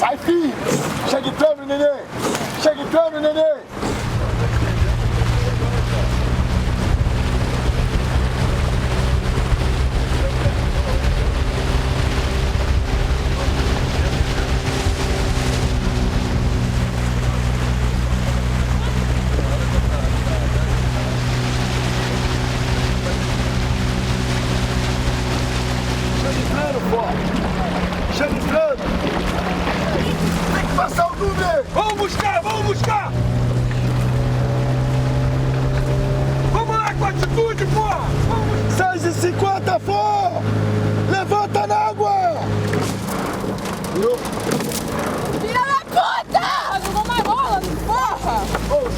Sai, filho! Chega entrando, neném! Chega entrando, neném! Chega entrando, pô! Chega entrando! Tem que passar o número! Vamos buscar, vamos buscar! Vamos lá com atitude, porra! 6h50, for! Levanta na água! Virou? Filha da puta! Jogou mais bola, porra! Ô! O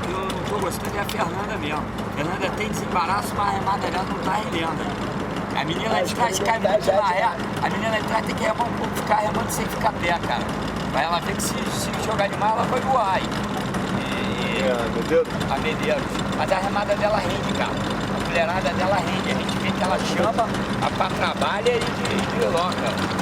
que eu não tô gostando é a Fernanda mesmo. A Fernanda tem desembaraço, mas a remada dela não tá rendendo. A menina de trás cai muito na ré. A menina de trás tem que remar um pouco, ficar remando sem ficar pé, cara. Vai ela ver que se jogar demais, ela vai voar aí. A Medeiros. Mas a remada dela rende, cara. A colherada dela rende. A gente vê que ela chama, a pá trabalha e desloca.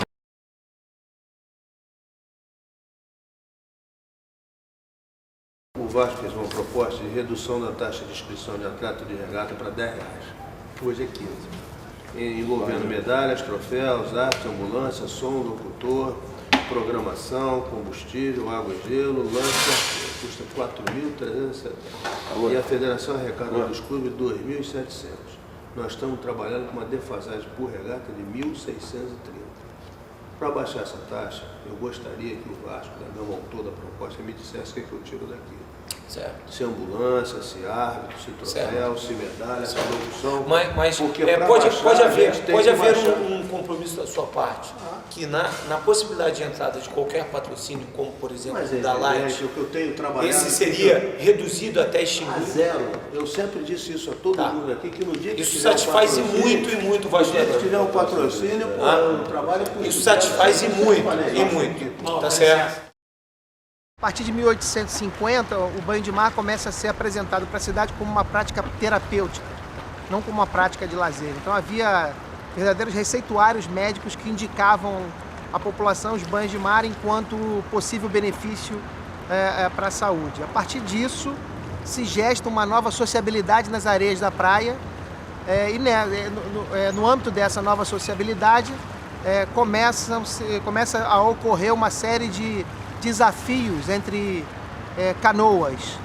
O Vasco fez uma proposta de redução da taxa de inscrição de atleta de regata para R$10. Hoje é 15. Envolvendo medalhas, troféus, arte, ambulância, som, locutor, programação, combustível, água e gelo, lancha, custa R$4.370. E a federação arrecada dos clubes R$2.700. Nós estamos trabalhando com uma defasagem por regata de R$1.630. Para baixar essa taxa, eu gostaria que o Vasco, da mesma autor da proposta, me dissesse o que eu tiro daqui. Certo. Se ambulância, se árbitro, se troféu, se medalha, se locução. Mas porque pode haver baixar. um compromisso da sua parte, que na possibilidade de entrada de qualquer patrocínio, como por exemplo Mas é da Light, o que eu tenho trabalhado. esse seria reduzido até a extinguido. zero. Eu sempre disse isso a todo mundo aqui, que no dia que Isso tiver satisfaz um muito e muito o no Vasco dia da que tiver Gama. um patrocínio, pô, eu trabalho com Isso satisfaz e muito, tá certo? A partir de 1850, o banho de mar começa a ser apresentado para a cidade como uma prática terapêutica, não como uma prática de lazer. Então havia verdadeiros receituários médicos que indicavam à população os banhos de mar enquanto possível benefício para a saúde. A partir disso, se gesta uma nova sociabilidade nas areias da praia e no âmbito dessa nova sociabilidade começa a ocorrer uma série de desafios entre canoas.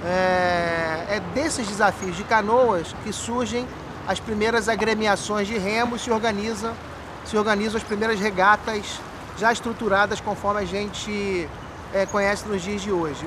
É desses desafios de canoas que surgem as primeiras agremiações de remo e se organizam as primeiras regatas já estruturadas conforme a gente conhece nos dias de hoje.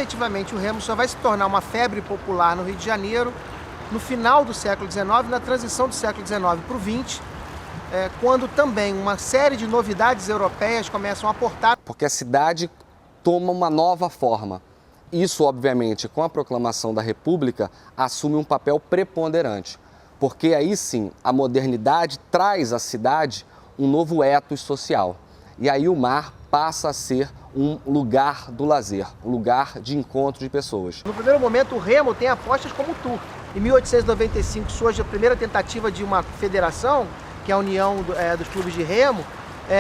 efetivamente o remo só vai se tornar uma febre popular no Rio de Janeiro no final do século XIX, na transição do século XIX para o XX, quando também uma série de novidades europeias começam a aportar. Porque a cidade toma uma nova forma. Isso, obviamente, com a proclamação da República, assume um papel preponderante. Porque aí sim, a modernidade traz à cidade um novo ethos social. E aí o mar passa a ser um lugar do lazer, um lugar de encontro de pessoas. No primeiro momento, o remo tem apostas como o turf. Em 1895 surge a primeira tentativa de uma federação, que é a União dos Clubes de Remo.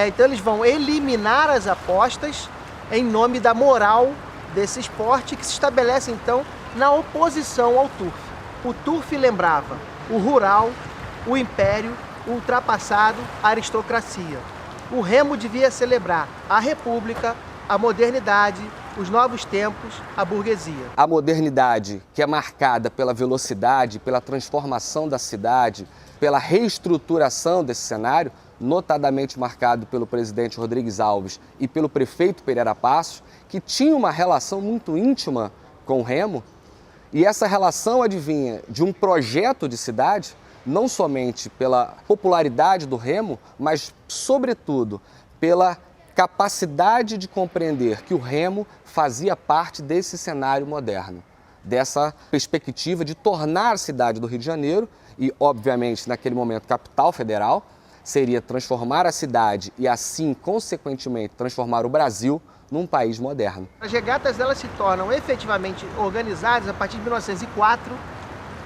Então eles vão eliminar as apostas em nome da moral desse esporte, que se estabelece então na oposição ao turf. O turf lembrava o rural, o império, o ultrapassado, a aristocracia. O remo devia celebrar a república, a modernidade, os novos tempos, a burguesia. A modernidade, que é marcada pela velocidade, pela transformação da cidade, pela reestruturação desse cenário, notadamente marcado pelo presidente Rodrigues Alves e pelo prefeito Pereira Passos, que tinha uma relação muito íntima com o remo, e essa relação advinha de um projeto de cidade, não somente pela popularidade do remo, mas, sobretudo, pela capacidade de compreender que o remo fazia parte desse cenário moderno, dessa perspectiva de tornar a cidade do Rio de Janeiro, e, obviamente, naquele momento, capital federal, seria transformar a cidade e, assim, consequentemente, transformar o Brasil num país moderno. As regatas elas se tornam efetivamente organizadas a partir de 1904,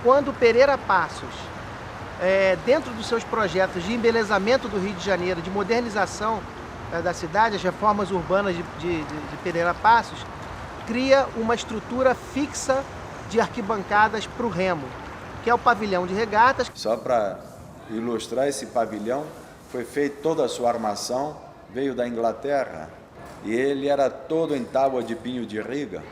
quando Pereira Passos, dentro dos seus projetos de embelezamento do Rio de Janeiro, de modernização da cidade, as reformas urbanas de Pereira Passos, cria uma estrutura fixa de arquibancadas para o remo, que é o pavilhão de regatas. Só para ilustrar esse pavilhão, foi feita toda a sua armação, veio da Inglaterra, e ele era todo em tábua de pinho de riga,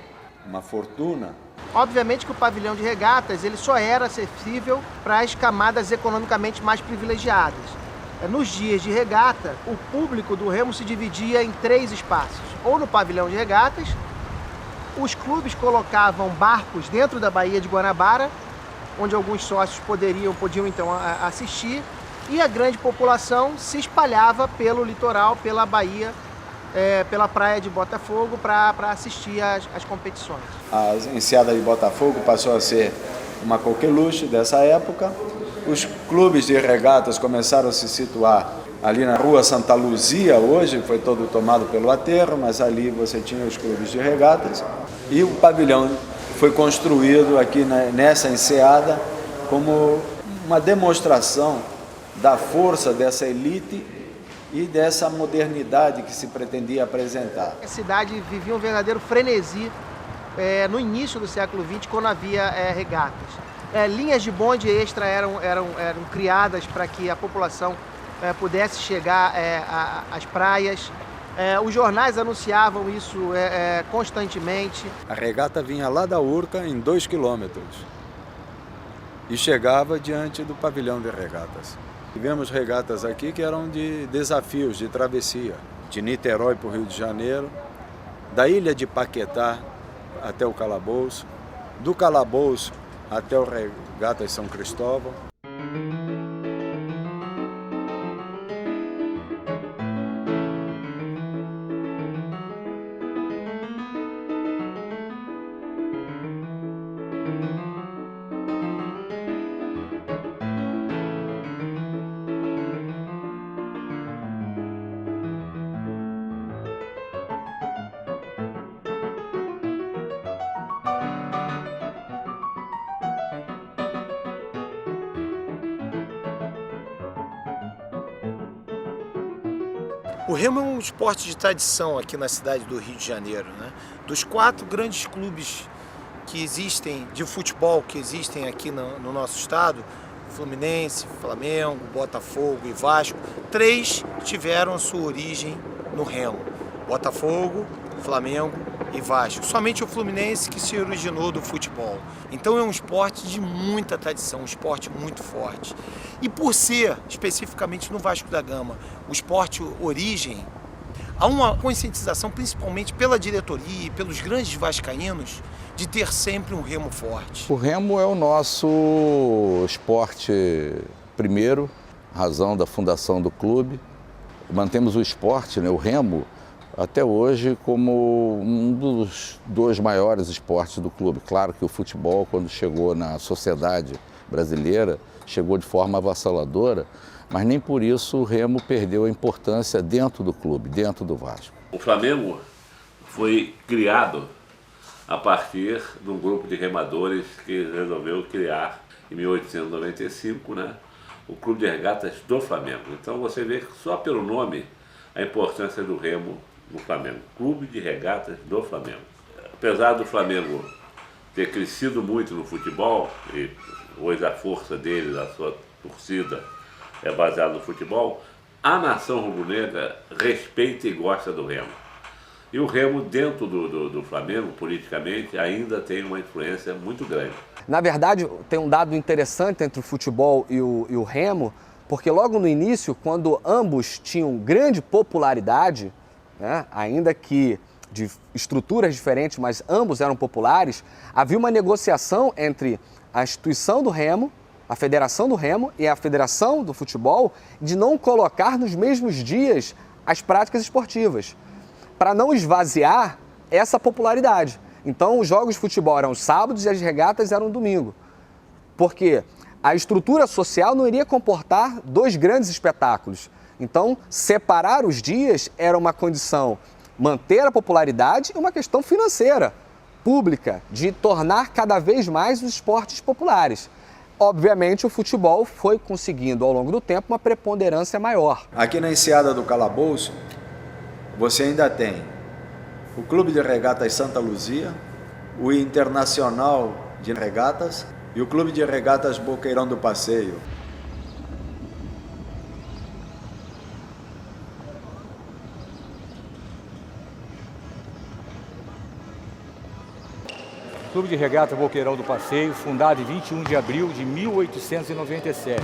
uma fortuna. Obviamente que o pavilhão de regatas ele só era acessível para as camadas economicamente mais privilegiadas. Nos dias de regata, o público do remo se dividia em 3 espaços. Ou no pavilhão de regatas, os clubes colocavam barcos dentro da Baía de Guanabara, onde alguns sócios podiam então assistir, e a grande população se espalhava pelo litoral, pela Baía, pela praia de Botafogo, para assistir às competições. A enseada de Botafogo passou a ser uma coqueluche dessa época. Os clubes de regatas começaram a se situar ali na rua Santa Luzia, hoje foi todo tomado pelo aterro, mas ali você tinha os clubes de regatas. E o pavilhão foi construído aqui nessa enseada como uma demonstração da força dessa elite e dessa modernidade que se pretendia apresentar. A cidade vivia um verdadeiro frenesi no início do século XX, quando havia regatas. Linhas de bonde extra eram criadas para que a população pudesse chegar às praias. Os jornais anunciavam isso constantemente. A regata vinha lá da Urca em 2 quilômetros e chegava diante do pavilhão de regatas. Tivemos regatas aqui que eram de desafios, de travessia, de Niterói para o Rio de Janeiro, da ilha de Paquetá até o Calabouço, do Calabouço até o Regatas São Cristóvão. O remo é um esporte de tradição aqui na cidade do Rio de Janeiro, né? Dos 4 grandes clubes que existem de futebol que existem aqui no nosso estado, Fluminense, Flamengo, Botafogo e Vasco, 3 tiveram a sua origem no remo. Botafogo, Flamengo e Vasco. Somente o Fluminense que se originou do futebol. Então é um esporte de muita tradição, um esporte muito forte. E por ser, especificamente no Vasco da Gama, o esporte origem, há uma conscientização, principalmente pela diretoria e pelos grandes vascaínos, de ter sempre um remo forte. O remo é o nosso esporte primeiro, razão da fundação do clube. Mantemos o esporte, né, o remo, até hoje como um dos dois maiores esportes do clube. Claro que o futebol, quando chegou na sociedade brasileira, chegou de forma avassaladora, mas nem por isso o remo perdeu a importância dentro do clube, dentro do Vasco. O Flamengo foi criado a partir de um grupo de remadores que resolveu criar, em 1895, né, o Clube de Regatas do Flamengo. Então você vê que só pelo nome a importância do remo no Flamengo. Clube de Regatas do Flamengo. Apesar do Flamengo ter crescido muito no futebol, e hoje a força dele, a sua torcida, é baseada no futebol, a nação rubro-negra respeita e gosta do remo. E o remo dentro do Flamengo, politicamente, ainda tem uma influência muito grande. Na verdade, tem um dado interessante entre o futebol e o remo, porque logo no início, quando ambos tinham grande popularidade, né, ainda que de estruturas diferentes, mas ambos eram populares, havia uma negociação entre a instituição do remo, a Federação do Remo e a Federação do Futebol, de não colocar nos mesmos dias as práticas esportivas, para não esvaziar essa popularidade. Então, os jogos de futebol eram os sábados e as regatas eram domingo. Porque a estrutura social não iria comportar dois grandes espetáculos. Então, separar os dias era uma condição, manter a popularidade e uma questão financeira, pública, de tornar cada vez mais os esportes populares. Obviamente, o futebol foi conseguindo, ao longo do tempo, uma preponderância maior. Aqui na Enseada do Calabouço, você ainda tem o Clube de Regatas Santa Luzia, o Internacional de Regatas e o Clube de Regatas Boqueirão do Passeio. Clube de Regata Boqueirão do Passeio, fundado em 21 de abril de 1897.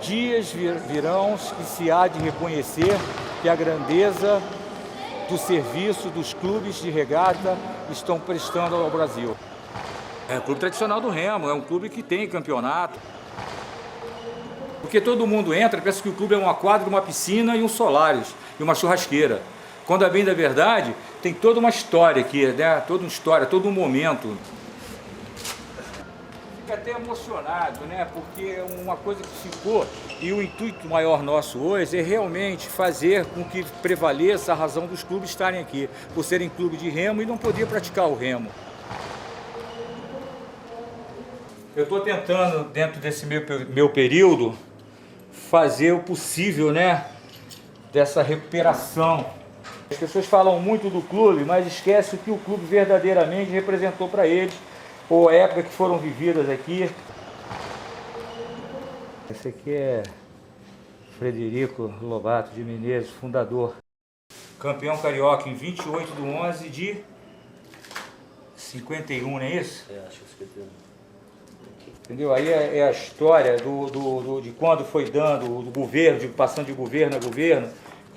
Dias virão que se há de reconhecer que a grandeza do serviço dos clubes de regata estão prestando ao Brasil. É o clube tradicional do remo, é um clube que tem campeonato. Porque todo mundo entra e pensa que o clube é uma quadra, uma piscina e um solares e uma churrasqueira. Quando a bem da verdade, tem toda uma história aqui, né? Toda uma história, todo um momento. Fica até emocionado, né? Porque uma coisa que ficou, e o intuito maior nosso hoje é realmente fazer com que prevaleça a razão dos clubes estarem aqui, por serem clube de remo e não poder praticar o remo. Eu estou tentando, dentro desse meu período, fazer o possível, né? Dessa recuperação. As pessoas falam muito do clube, mas esquecem o que o clube verdadeiramente representou para eles, ou a época que foram vividas aqui. Esse aqui é Frederico Lobato de Menezes, fundador. Campeão carioca em 28/11 de 51, não é isso? Acho que 51. Entendeu? Aí é a história de quando foi dando o governo, passando de governo a governo,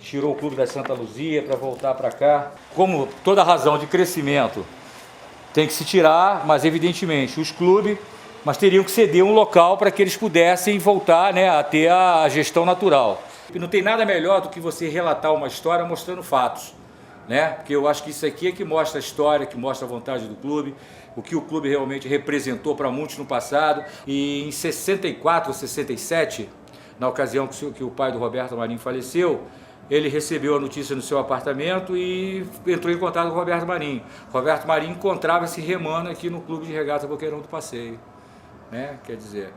tirou o clube da Santa Luzia para voltar para cá. Como toda razão de crescimento tem que se tirar, mas evidentemente os clubes, mas teriam que ceder um local para que eles pudessem voltar, né, a ter a gestão natural. E não tem nada melhor do que você relatar uma história mostrando fatos, né? Porque eu acho que isso aqui é que mostra a história, que mostra a vontade do clube, o que o clube realmente representou para muitos no passado. E em 64 ou 67, na ocasião que o pai do Roberto Marinho faleceu, ele recebeu a notícia no seu apartamento e entrou em contato com o Roberto Marinho. Roberto Marinho encontrava-se remando aqui no Clube de Regata Boqueirão do Passeio, né? Quer dizer,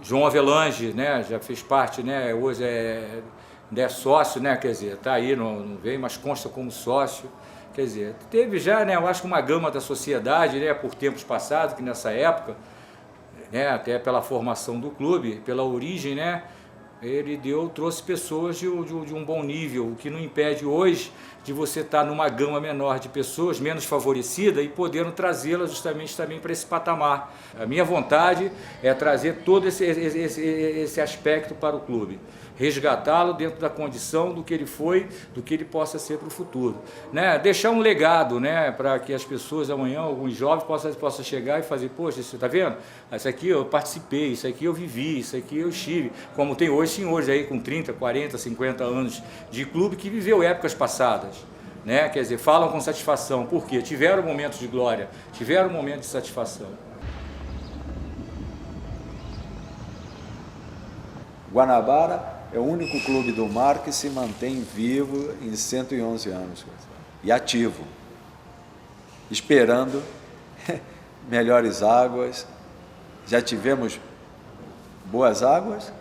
João Avelange, né? Já fez parte, né? Hoje é sócio, né? Quer dizer, está aí, não veio, mas consta como sócio. Quer dizer, teve já, né? Eu acho que uma gama da sociedade, né? Por tempos passados, que nessa época, né? Até pela formação do clube, pela origem, né? Ele trouxe pessoas de um bom nível, o que não impede hoje de você estar numa gama menor de pessoas, menos favorecidas, e podendo trazê-las justamente também para esse patamar. A minha vontade é trazer todo esse aspecto para o clube. resgatá-lo dentro da condição do que ele foi, do que ele possa ser para o futuro. Né? Deixar um legado, né? Para que as pessoas amanhã, alguns jovens, possam chegar e fazer, poxa, você está vendo? Isso aqui eu participei, isso aqui eu vivi, isso aqui eu estive. Como tem hoje senhores aí com 30, 40, 50 anos de clube que viveu épocas passadas. Né? Quer dizer, falam com satisfação, porque tiveram momentos de glória, tiveram momentos de satisfação. Guanabara é o único clube do mar que se mantém vivo em 111 anos e ativo, esperando melhores águas. Já tivemos boas águas,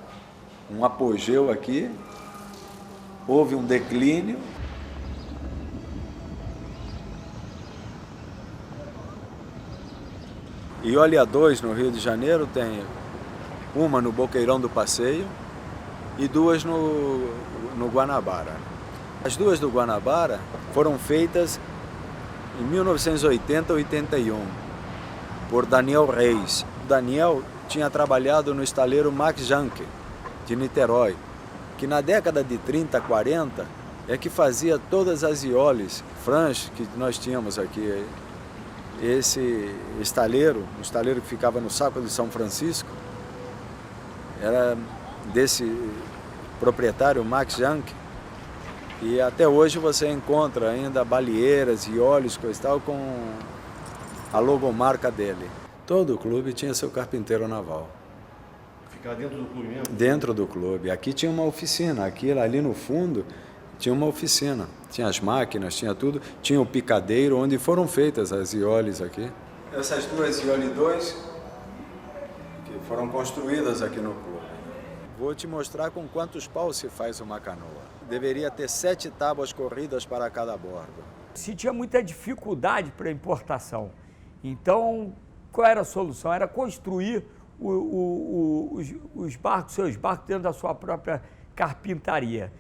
um apogeu aqui, houve um declínio. E olha, 2 no Rio de Janeiro tem uma no Boqueirão do Passeio e 2 no Guanabara. As 2 do Guanabara foram feitas em 1980-81 por Daniel Reis. Daniel tinha trabalhado no estaleiro Max Janke, de Niterói, que na década de 30, 40 é que fazia todas as ioles franches que nós tínhamos aqui. Esse estaleiro, um estaleiro que ficava no Saco de São Francisco, era desse proprietário, Max Janke, e até hoje você encontra ainda baleeiras e óleos, coisa e tal, com a logomarca dele. Todo clube tinha seu carpinteiro naval. Ficava dentro do clube mesmo? Dentro do clube. Aqui tinha uma oficina, aqui ali no fundo tinha uma oficina. Tinha as máquinas, tinha tudo, tinha o picadeiro, onde foram feitas as ioles aqui. Essas 2 iole 2 que foram construídas aqui no clube. Vou te mostrar com quantos paus se faz uma canoa. Deveria ter 7 tábuas corridas para cada bordo. Se tinha muita dificuldade para importação, então qual era a solução? Era construir os barcos, seus barcos dentro da sua própria carpintaria.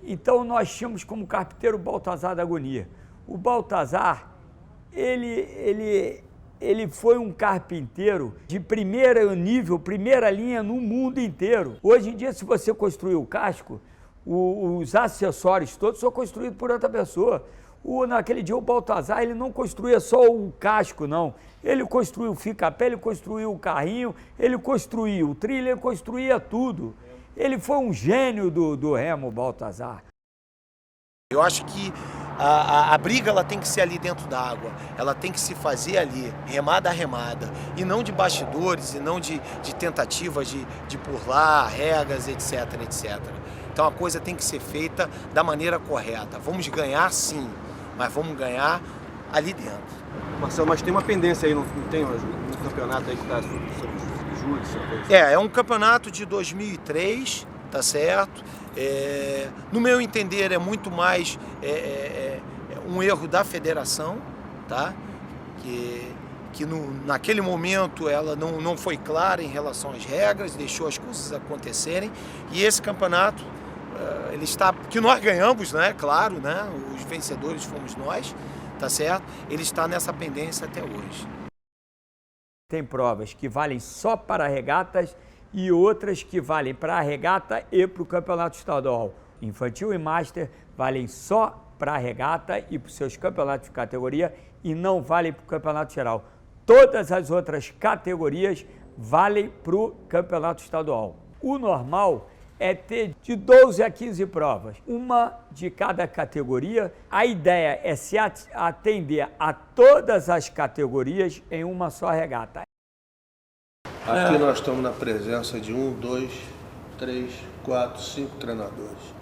Então nós tínhamos como carpinteiro o Baltazar da Agonia. O Baltazar, ele foi um carpinteiro de primeiro nível, primeira linha no mundo inteiro. Hoje em dia, se você construir o casco, os acessórios todos são construídos por outra pessoa. Naquele dia o Baltazar, ele não construía só o casco, não. Ele construiu o fica-pé, ele construiu o carrinho, ele construiu o trilho, ele construía tudo. Ele foi um gênio do remo, Baltazar. Eu acho que a briga ela tem que ser ali dentro da água, ela tem que se fazer ali, remada a remada, e não de bastidores, e não de tentativas de burlar regras, etc, etc. Então a coisa tem que ser feita da maneira correta. Vamos ganhar sim, mas vamos ganhar ali dentro. Marcelo, mas tem uma pendência aí, não tem um campeonato aí que está sobre julho? É um campeonato de 2003, tá certo? No meu entender é muito mais um erro da federação, tá? Que naquele momento ela não foi clara em relação às regras, deixou as coisas acontecerem, e esse campeonato ele está, que nós ganhamos, né? Claro, né? Os vencedores fomos nós, tá certo? Ele está nessa pendência até hoje. Tem provas que valem só para regatas e outras que valem para a regata e para o campeonato estadual. Infantil e Master valem só para a regata e para os seus campeonatos de categoria e não valem para o campeonato geral. Todas as outras categorias valem para o campeonato estadual. O normal é ter de 12 a 15 provas, uma de cada categoria. A ideia é se atender a todas as categorias em uma só regata. Aqui nós estamos na presença de 1, 2, 3, 4, 5 treinadores.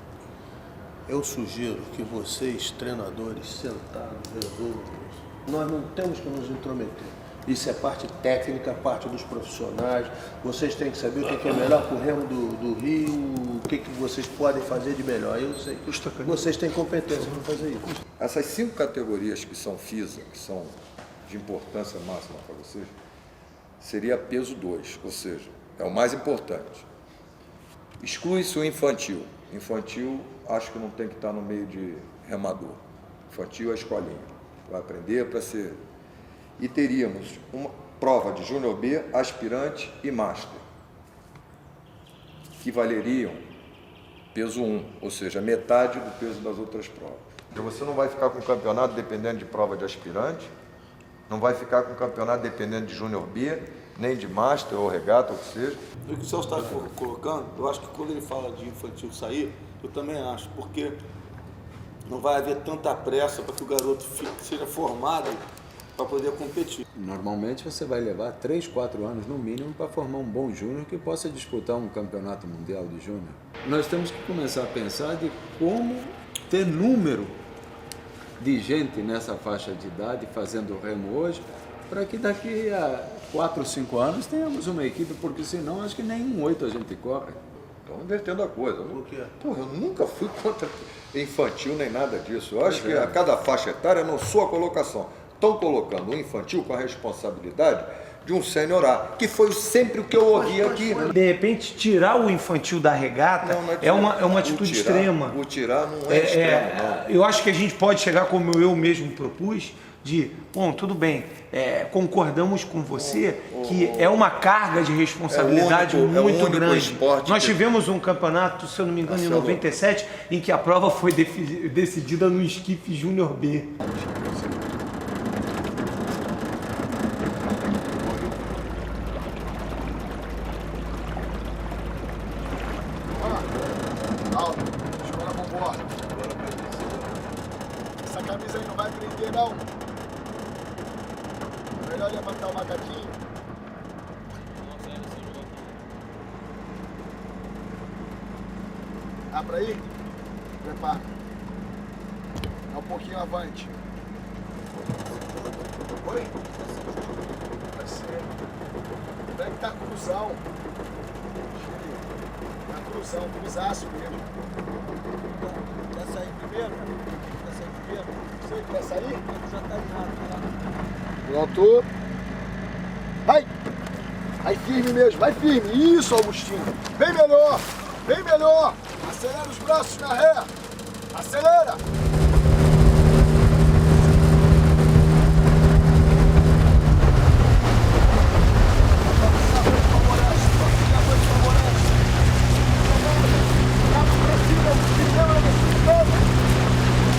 Eu sugiro que vocês, treinadores, sentados, resolvam isso. Nós não temos que nos intrometer. Isso é parte técnica, parte dos profissionais. Vocês têm que saber o que é melhor para o remo do Rio, o que vocês podem fazer de melhor. Eu sei que vocês têm competência para fazer isso. Essas 5 categorias que são FISA, que são de importância máxima para vocês, seria peso 2, ou seja, é o mais importante. Exclui-se o infantil. Infantil, acho que não tem que estar no meio de remador. Infantil é a escolinha. Vai aprender para ser... E teríamos uma prova de Júnior B, aspirante e Master, que valeriam peso 1, ou seja, metade do peso das outras provas. Você não vai ficar com o campeonato dependendo de prova de aspirante, não vai ficar com o campeonato dependendo de Júnior B, nem de Master ou Regata, ou o que seja. O que o Celso está colocando, eu acho que quando ele fala de infantil sair, eu também acho, porque não vai haver tanta pressa para que o garoto seja formado para poder competir. Normalmente você vai levar 3, 4 anos no mínimo para formar um bom júnior que possa disputar um campeonato mundial de júnior. Nós temos que começar a pensar de como ter número de gente nessa faixa de idade fazendo remo hoje, para que daqui a 4 ou 5 anos tenhamos uma equipe, porque senão acho que nem um 8 a gente corre. Estão invertendo a coisa. Por quê? Porra, eu nunca fui contra infantil nem nada disso. Eu acho que a cada faixa etária, não sou a colocação. Estão colocando o infantil com a responsabilidade de um sênior A, que foi sempre o que eu ouvi aqui. De repente, tirar o infantil da regata é uma atitude extrema. O tirar não é extremo, não. Eu acho que a gente pode chegar, como eu mesmo propus, de, bom, tudo bem, concordamos com você que é uma carga de responsabilidade muito grande. Nós tivemos um campeonato, se eu não me engano, em 97, em que a prova foi decidida no esquife Júnior B. Essa camisa aí não vai prender, não. Melhor levantar o macaquinho. Dá pra ir? Prepara. Dá um pouquinho avante. Oi? Vai ser. Como é que tá a cruzão? Tá cruzão, cruzaço mesmo. Quer sair primeiro? Quer sair primeiro? Você quer sair? Já tá errado. Pronto. Vai! Vai firme mesmo, vai firme. Isso, Augustinho. Bem melhor, bem melhor. Acelera os braços na ré. Acelera.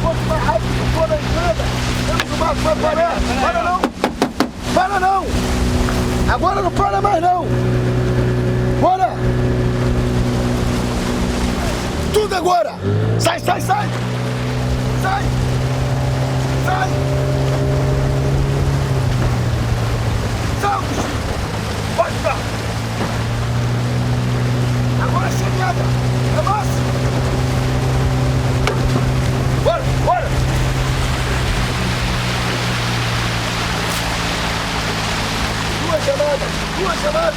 Quanto mais rápido for na entrada, menos o Marcos vai parar. Para não! Para não! Agora não para mais não! Bora! Tudo agora! Sai, sai, sai! Sai! Sai! Sai, pode ficar! Agora é chegada! É massa! Bora, bora! Duas chamadas!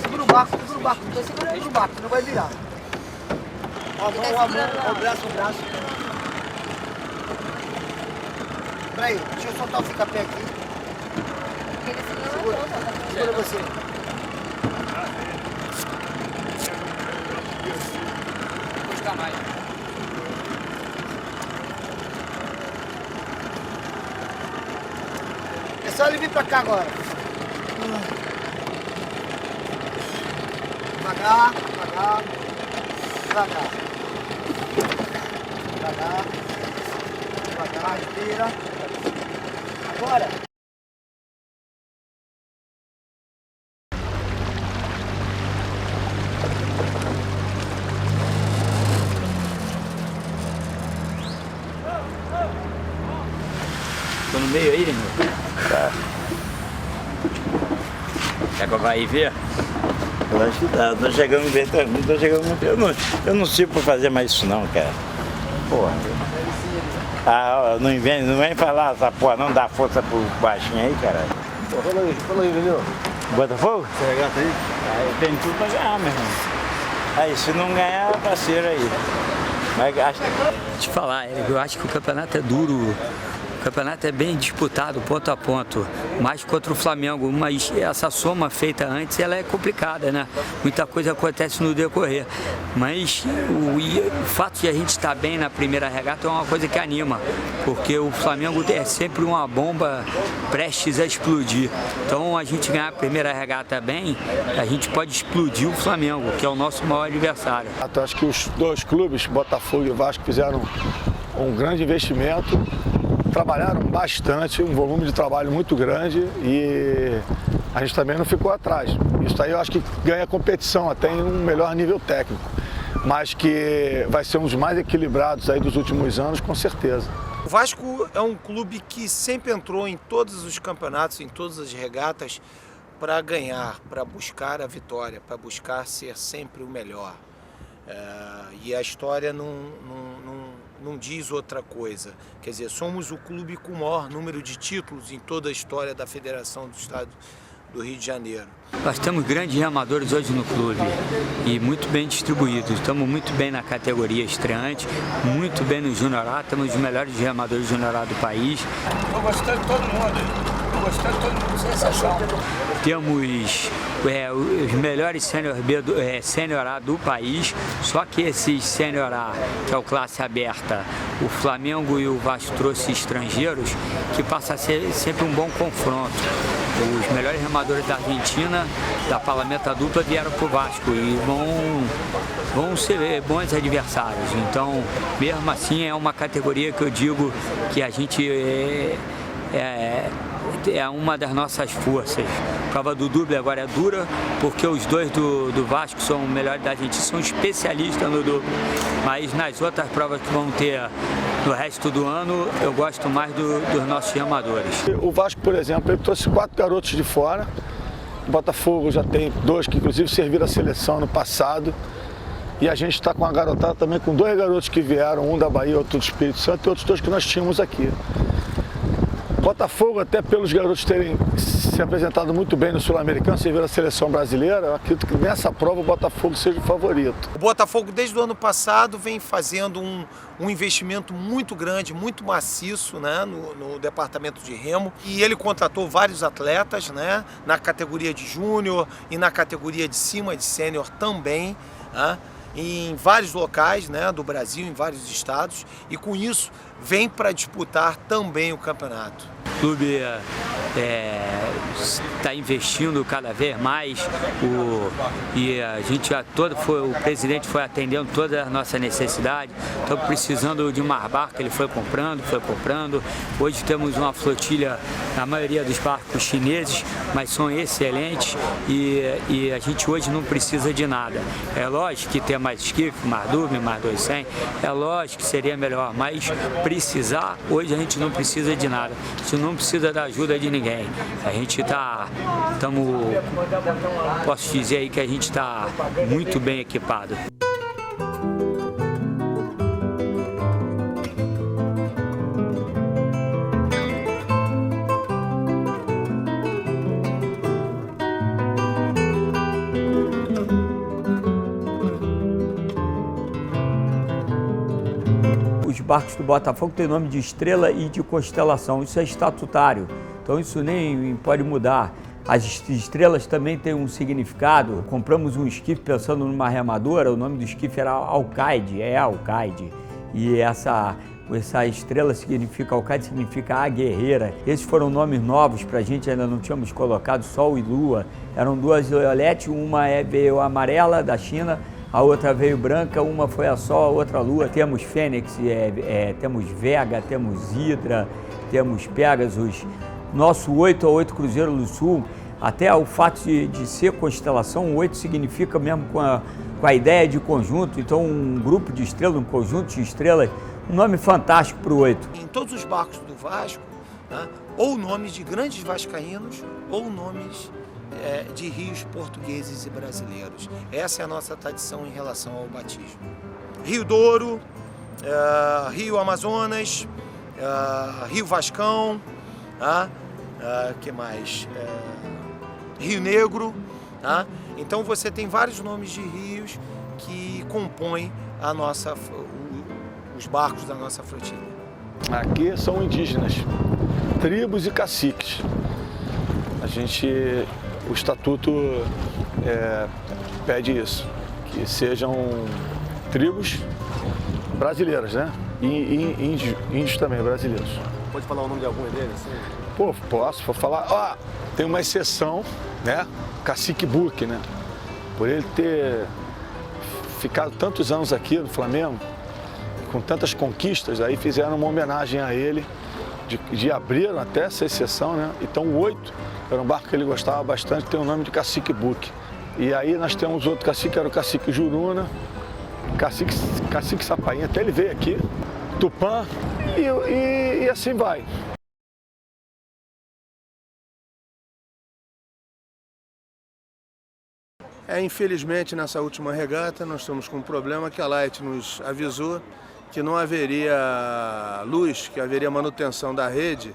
Segura o barco, segura o barco. Segura o barco, não vai virar. Ó, a mão, ó, o braço, Peraí, deixa eu soltar o fica-pé aqui. Segura você. Vou buscar mais. É só ele vir pra cá agora. Devagar, devagar, devagar. Devagar, devagar, respira. Agora. Tô no meio aí, meu? Tá. Quer que eu vá aí ver? Eu acho que tá. Tô chegando bem tranquilo, tô chegando muito. Eu não sirvo pra fazer mais isso não, cara. Porra. Ah, não vem falar essa porra, não dá força pro baixinho aí, cara. Fala aí, Vinil. Botafogo? Essa regata aí? Aí tem tudo pra ganhar, meu irmão. Aí, se não ganhar, é parceiro aí. Mas acho que... Te falar, eu acho que o campeonato é duro. O campeonato é bem disputado, ponto a ponto, mais contra o Flamengo, mas essa soma feita antes, ela é complicada, né? Muita coisa acontece no decorrer, mas o fato de a gente estar bem na primeira regata é uma coisa que anima, porque o Flamengo é sempre uma bomba prestes a explodir. Então, a gente ganhar a primeira regata bem, a gente pode explodir o Flamengo, que é o nosso maior adversário. Eu acho que os dois clubes, Botafogo e Vasco, fizeram um grande investimento. Trabalharam bastante, um volume de trabalho muito grande e a gente também não ficou atrás. Isso aí eu acho que ganha competição até em um melhor nível técnico, mas que vai ser um dos mais equilibrados aí dos últimos anos, com certeza. O Vasco é um clube que sempre entrou em todos os campeonatos, em todas as regatas, para ganhar, para buscar a vitória, para buscar ser sempre o melhor. E a história não diz outra coisa. Quer dizer, somos o clube com o maior número de títulos em toda a história da Federação do Estado do Rio de Janeiro. Nós temos grandes remadores hoje no clube e muito bem distribuídos. Estamos muito bem na categoria estreante, muito bem no Júnior A, temos os melhores remadores Júnior A do país. Estou gostando de todo mundo. Gostando de todo mundo, sensação. Temos os melhores Sênior A do país, só que esses Sênior A, que é o classe aberta, o Flamengo e o Vasco trouxe estrangeiros, que passa a ser sempre um bom confronto. Os melhores remadores da Argentina, da Palameta dupla, vieram para o Vasco e vão ser bons adversários. Então, mesmo assim, é uma categoria que eu digo que a gente é uma das nossas forças. A prova do duplo agora é dura, porque os dois do Vasco são melhores da Argentina, são especialistas no duplo. Mas nas outras provas que vão ter no resto do ano, eu gosto mais dos nossos remadores. O Vasco, por exemplo, ele trouxe 4 garotos de fora. O Botafogo já tem 2 que inclusive serviram a seleção no passado. E a gente está com a garotada também com 2 garotos que vieram, um da Bahia, outro do Espírito Santo e outros 2 que nós tínhamos aqui. Botafogo, até pelos garotos terem se apresentado muito bem no Sul-Americano, serviram a seleção brasileira, eu acredito que nessa prova o Botafogo seja o favorito. O Botafogo, desde o ano passado, vem fazendo um investimento muito grande, muito maciço, né, no departamento de remo. E ele contratou vários atletas, né, na categoria de júnior e na categoria de cima, de sênior também, né, em vários locais, né, do Brasil, em vários estados. E com isso vem para disputar também o campeonato. O clube está investindo cada vez mais e a gente o presidente foi atendendo toda a nossa necessidade. Estamos precisando de mais barcos, ele foi comprando. Hoje temos uma flotilha, a maioria dos barcos chineses, mas são excelentes e a gente hoje não precisa de nada. É lógico que ter mais esquife, mais Durme, mais 200, é lógico que seria melhor, mas hoje a gente não precisa de nada. A gente não precisa da ajuda de ninguém. A gente posso dizer aí que a gente está muito bem equipado. Os barcos do Botafogo têm nome de estrela e de constelação, isso é estatutário, então isso nem pode mudar. As estrelas também têm um significado. Compramos um esquife pensando numa remadora, o nome do esquife era Alcaide, Alcaide, e essa estrela significa, Alcaide significa a guerreira. Esses foram nomes novos para a gente, ainda não tínhamos colocado, Sol e Lua. Eram 2 Violete, uma veio amarela da China, a outra veio branca, uma foi a Sol, a outra a Lua. Temos Fênix, temos Vega, temos Hidra, temos Pegasus. Nosso 8 a 8 Cruzeiro do Sul, até o fato de ser constelação, o 8 significa mesmo com a ideia de conjunto, então um grupo de estrelas, um conjunto de estrelas, um nome fantástico para o 8. Em todos os barcos do Vasco, né, ou nomes de grandes vascaínos, ou nomes de rios portugueses e brasileiros. Essa é a nossa tradição em relação ao batismo. Rio Douro, Rio Amazonas, Rio Vascão, que mais? Rio Negro, tá? Então você tem vários nomes de rios que compõem os barcos da nossa flotilha. Aqui são indígenas, tribos e caciques. O estatuto pede isso, que sejam tribos brasileiras, né? E índios também, brasileiros. Pode falar o nome de algum deles? Assim? Pô, posso falar. Tem uma exceção, né? Cacique Buque, né? Por ele ter ficado tantos anos aqui no Flamengo, com tantas conquistas, aí fizeram uma homenagem a ele, de abriram até essa exceção, né? Então o 8 era um barco que ele gostava bastante, tem o nome de Cacique Buque. E aí nós temos outro cacique, que era o Cacique Juruna, Cacique Sapainha, até ele veio aqui, Tupã, e assim vai. Infelizmente, nessa última regata, nós estamos com um problema que a Light nos avisou que não haveria luz, que haveria manutenção da rede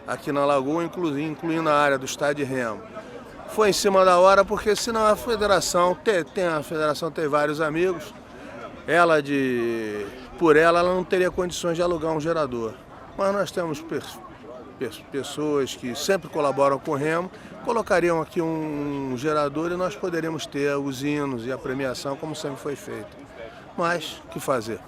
aqui na Lagoa, incluindo a área do estádio de remo. Foi em cima da hora, porque senão a federação tem vários amigos, por ela não teria condições de alugar um gerador. Mas nós temos pessoas que sempre colaboram com o remo, colocariam aqui um gerador e nós poderíamos ter os hinos e a premiação como sempre foi feito. Mas, o que fazer?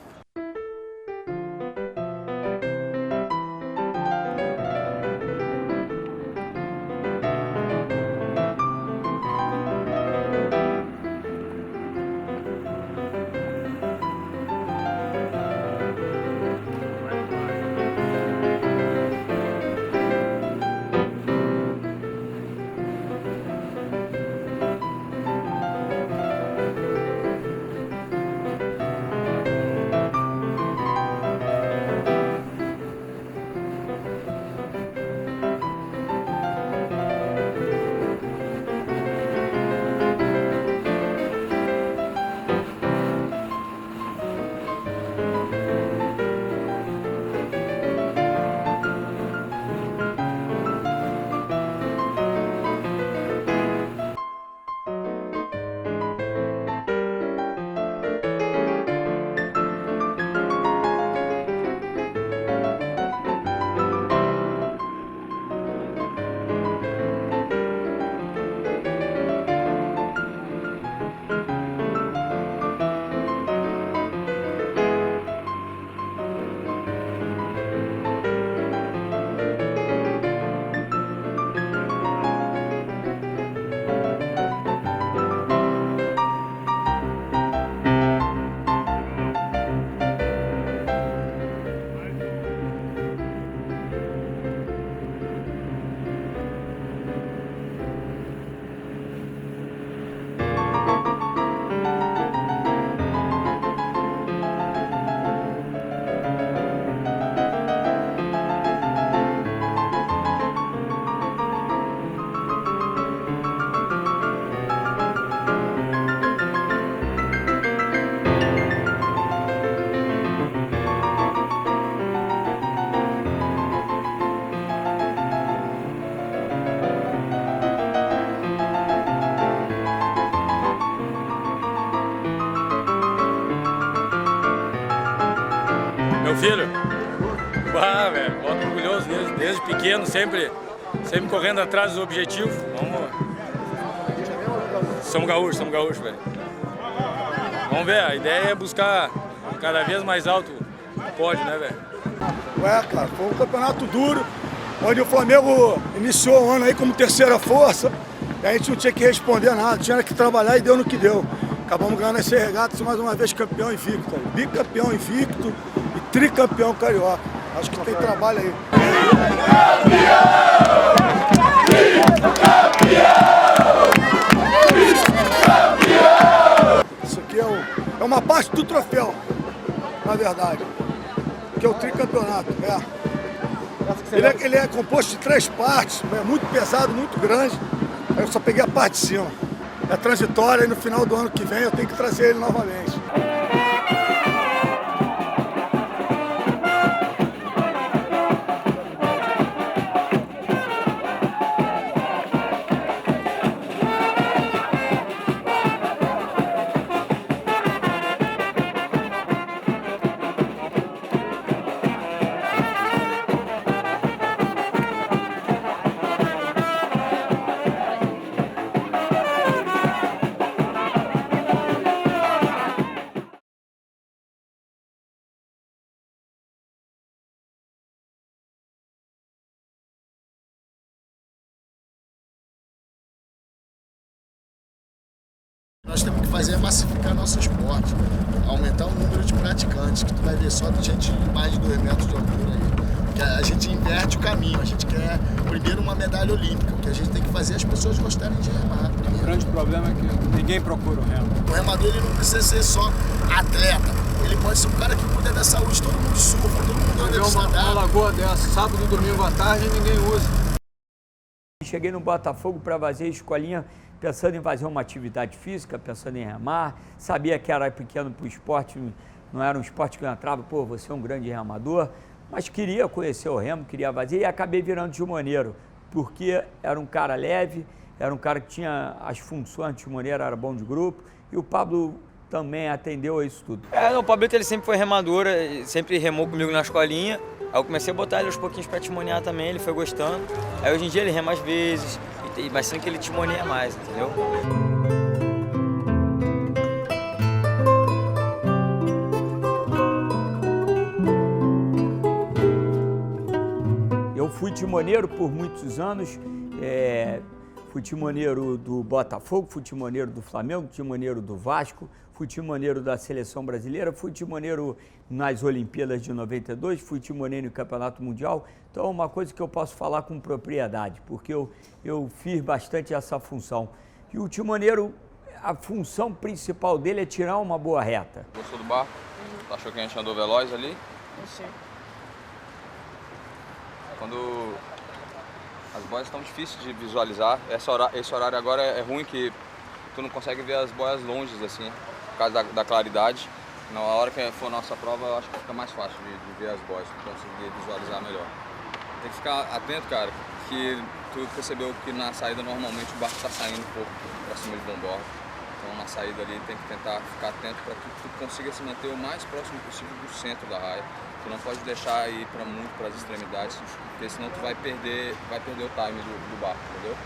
Meu filho, velho, volto orgulhoso desde pequeno, sempre correndo atrás dos objetivos. Somos gaúchos, velho. Vamos ver, a ideia é buscar cada vez mais alto o pódio, né, velho? Cara, foi um campeonato duro, onde o Flamengo iniciou o ano aí como terceira força, e a gente não tinha que responder nada, tinha que trabalhar e deu no que deu. Acabamos ganhando esse regata, mais uma vez campeão invicto, bicampeão invicto e tricampeão carioca. Acho que tem trabalho aí. Isso aqui é uma parte do troféu, na verdade, que é o tricampeonato. Ele é composto de 3 partes, é muito pesado, muito grande. Aí eu só peguei a parte de cima. É transitória e no final do ano que vem eu tenho que trazer ele novamente. fazer é massificar nosso esporte, aumentar o número de praticantes, que tu vai ver só de gente de mais de 2 metros de altura aí. Que a gente inverte o caminho, a gente quer primeiro uma medalha olímpica, o que a gente tem que fazer é as pessoas gostarem de remar. O grande problema é que ninguém procura o remo. O remador ele não precisa ser só atleta, ele pode ser um cara que cuida da saúde, todo mundo surfa, todo mundo anda de uma lagoa dessa, sábado e domingo à tarde, ninguém usa. Cheguei no Botafogo para fazer a escolinha pensando em fazer uma atividade física, pensando em remar, sabia que era pequeno para o esporte, não era um esporte que eu entrava, pô, você é um grande remador, mas queria conhecer o remo, queria fazer e acabei virando timoneiro, porque era um cara leve, era um cara que tinha as funções de timoneiro, era bom de grupo, e o Pablo também atendeu a isso tudo. O Pablito ele sempre foi remador, sempre remou comigo na escolinha, aí eu comecei a botar ele aos pouquinhos para timonear também, ele foi gostando, aí hoje em dia ele rema às vezes, mas sempre que ele timoneia mais, entendeu? Eu fui timoneiro por muitos anos, fui timoneiro do Botafogo, fui timoneiro do Flamengo, timoneiro do Vasco, fui timoneiro da Seleção Brasileira, fui timoneiro nas Olimpíadas de 92, fui timoneiro no Campeonato Mundial. Então é uma coisa que eu posso falar com propriedade, porque eu fiz bastante essa função. E o timoneiro, a função principal dele é tirar uma boa reta. Gostou do barco? Achou que a gente andou veloz ali? Sim. Quando as boias estão difíceis de visualizar, esse horário agora é ruim que tu não consegue ver as boias longe, assim, por causa da claridade. Na hora que for a nossa prova, eu acho que fica mais fácil de ver as boias, tu conseguir visualizar melhor. Tem que ficar atento, cara, que tu percebeu que na saída normalmente o barco está saindo um pouco para cima de bombordo. Então na saída ali tem que tentar ficar atento para que tu consiga se manter o mais próximo possível do centro da raia. Tu não pode deixar ir muito para as extremidades, porque senão tu vai perder o time do barco, entendeu?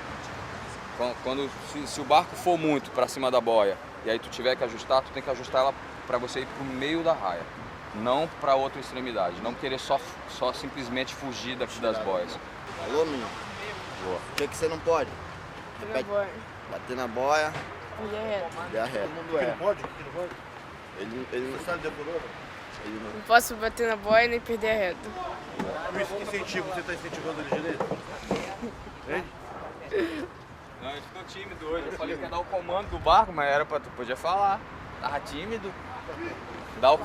Se o barco for muito para cima da boia e aí tu tiver que ajustar, tu tem que ajustar ela para você ir para o meio da raia, não para outra extremidade, não querer só simplesmente fugir das boias. Alô, menino? Boa. O que você não pode? Bater na boia. E a reta. Todo mundo é. Ele pode? Ele Você sabe decorou? Não posso bater na boia nem perder a reta. Luiz, que incentivo você está incentivando ele direito? Hein? Não, ele ficou tímido hoje. Eu falei que ia dar o comando do barco, mas era pra tu podia falar. Tava tímido. Dá o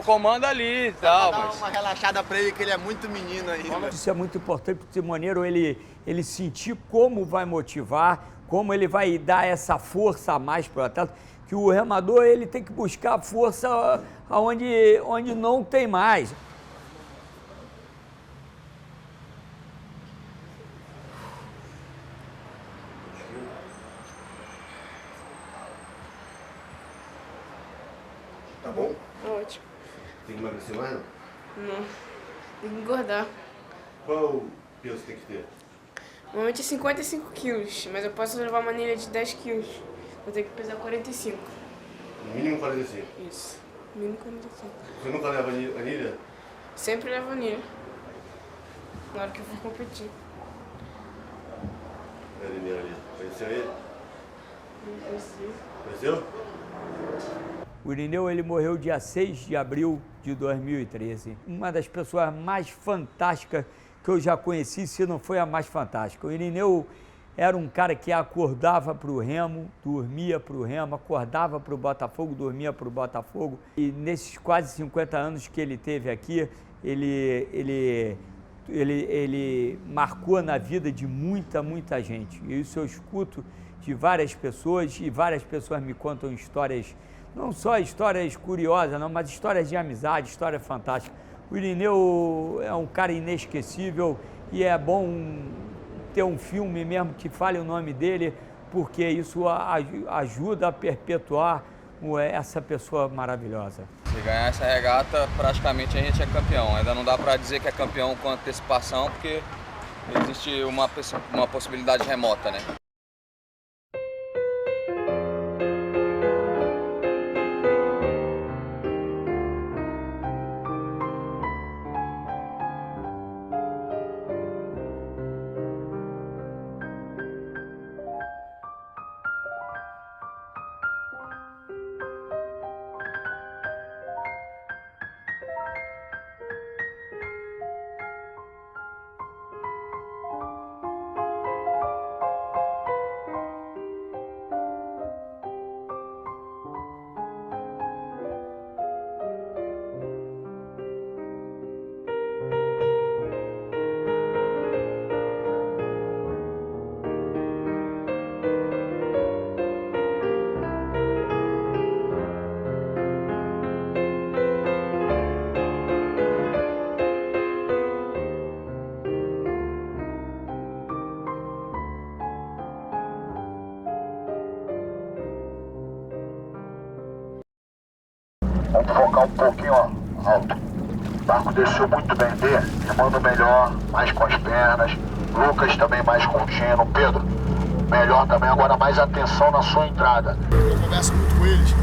comando ali e tal. Dá uma relaxada pra ele que ele é muito menino ainda. Isso é muito importante para o timoneiro, ele sentir como vai motivar, como ele vai dar essa força a mais para o atleta, que o remador ele tem que buscar força onde não tem mais. Tá bom? Ótimo. Tem que emagrecer mais, não? Não. Tem que engordar. Qual peso tem que ter? Normalmente é 55 quilos, mas eu posso levar uma anilha de 10 quilos. Vou ter que pesar 45. No mínimo 45? Isso. Mínimo 45. Você nunca leva anilha? Sempre levo anilha. Na hora que eu for competir. É Irineu ali. Conheceu ele? Não conheci. Conheceu? O Irineu ele morreu dia 6 de abril de 2013. Uma das pessoas mais fantásticas que eu já conheci, se não foi a mais fantástica. O Irineu era um cara que acordava para o remo, dormia para o remo, acordava para o Botafogo, dormia para o Botafogo. E nesses quase 50 anos que ele teve aqui, ele marcou na vida de muita gente. E isso eu escuto de várias pessoas, e várias pessoas me contam histórias, não só histórias curiosas, não, mas histórias de amizade, histórias fantásticas. O Irineu é um cara inesquecível e é bom ter um filme mesmo que fale o nome dele, porque isso ajuda a perpetuar essa pessoa maravilhosa. Se ganhar essa regata, praticamente a gente é campeão. Ainda não dá para dizer que é campeão com antecipação, porque existe uma possibilidade remota, né? Vamos focar um pouquinho, ó, alto. O barco desceu muito bem, D, remando melhor, mais com as pernas. Lucas também mais contínuo. Pedro, melhor também, agora mais atenção na sua entrada. Eu converso muito com eles.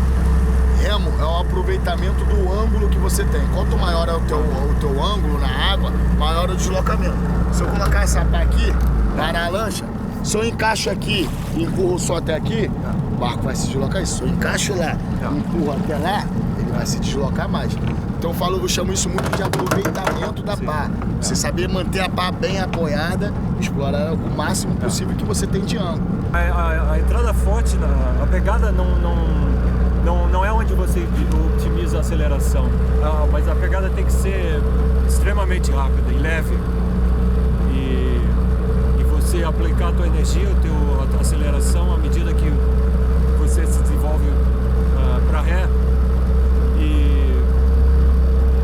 Remo é o aproveitamento do ângulo que você tem. Quanto maior é o teu ângulo na água, maior é o deslocamento. Se eu colocar essa pá aqui, parar a lancha, se eu encaixo aqui e empurro só até aqui, o barco vai se deslocar. Se eu encaixo lá e empurro até lá, ele vai se deslocar mais. Então eu chamo isso muito de aproveitamento da pá. Você saber manter a pá bem apoiada, explorar o máximo possível que você tem de ângulo. A entrada forte, a pegada não é onde você otimiza a aceleração, mas a pegada tem que ser extremamente rápida e leve. E você aplicar a tua energia, a tua aceleração à medida que você se desenvolve para ré e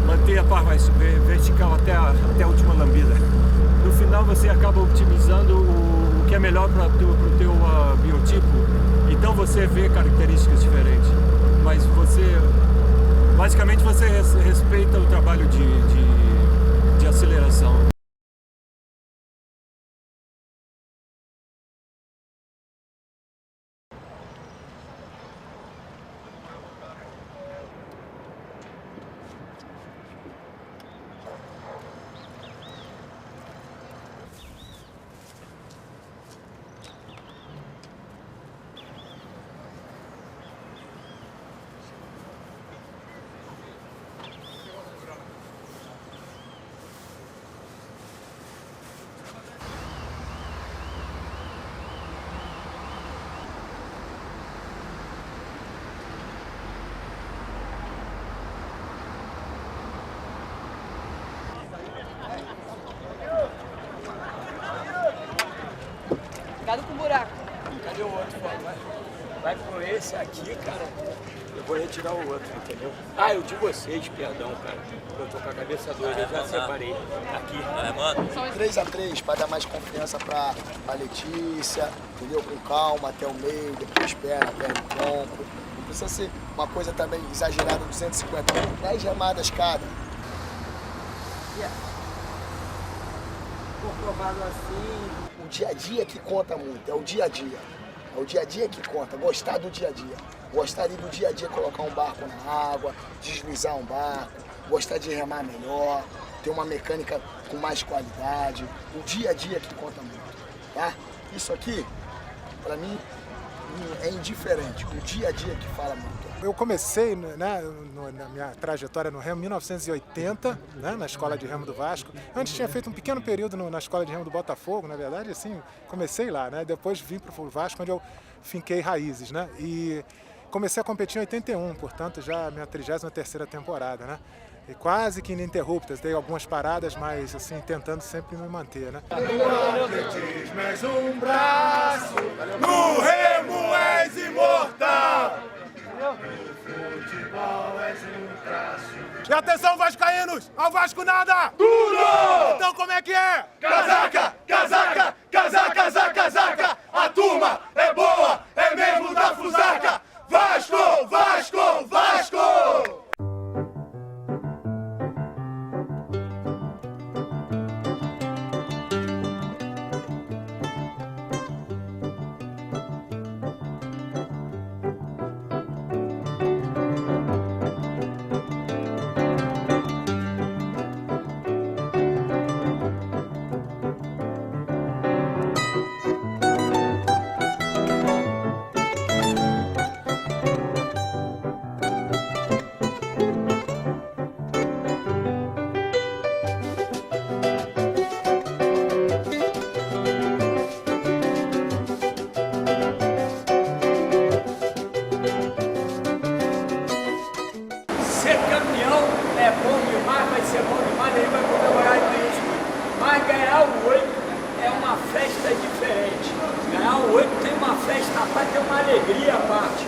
manter a par mais vertical até a última lambida. No final você acaba otimizando o que é melhor para o teu biotipo, então você vê características diferentes. Mas basicamente você respeita o trabalho de aceleração. Cuidado com o buraco. Cadê o outro? Vai por esse aqui, cara. Eu vou retirar o outro, entendeu? Ah, eu de vocês, perdão, cara. Eu tô com a cabeça doida, eu já separei. Aqui. 3x3 para dar mais confiança pra Letícia, entendeu? Com calma até o meio, depois perna no tronco. Não precisa ser uma coisa também exagerada, 250, 10 remadas cada. Comprovado assim. O dia a dia que conta muito, é o dia a dia. É o dia a dia que conta, gostar do dia a dia. Gostar do dia a dia, colocar um barco na água, deslizar um barco, gostar de remar melhor, ter uma mecânica com mais qualidade. O dia a dia que conta muito, tá? Isso aqui, pra mim, é indiferente. O dia a dia que fala muito. Eu comecei, né, na minha trajetória no remo em 1980, né, na Escola de Remo do Vasco. Antes tinha feito um pequeno período na Escola de Remo do Botafogo, na verdade, assim, comecei lá, né? Depois vim para o Vasco, onde eu finquei raízes, né? E comecei a competir em 81, portanto, já a minha 33ª temporada, né? E quase que ininterruptas, dei algumas paradas, mas assim, tentando sempre me manter, né? Atletismo és um braço, no remo és imortal. No futebol és um traço. E atenção, vascaínos! Ao Vasco nada! Tudo! Então como é que é? Casaca, casaca, casaca, zaca, zaca! A turma é boa, é mesmo da Fusaca! Vasco, Vasco, Vasco! Mas ganhar o 8 é uma festa diferente. Ganhar o 8 tem uma festa à parte, tem uma alegria à parte.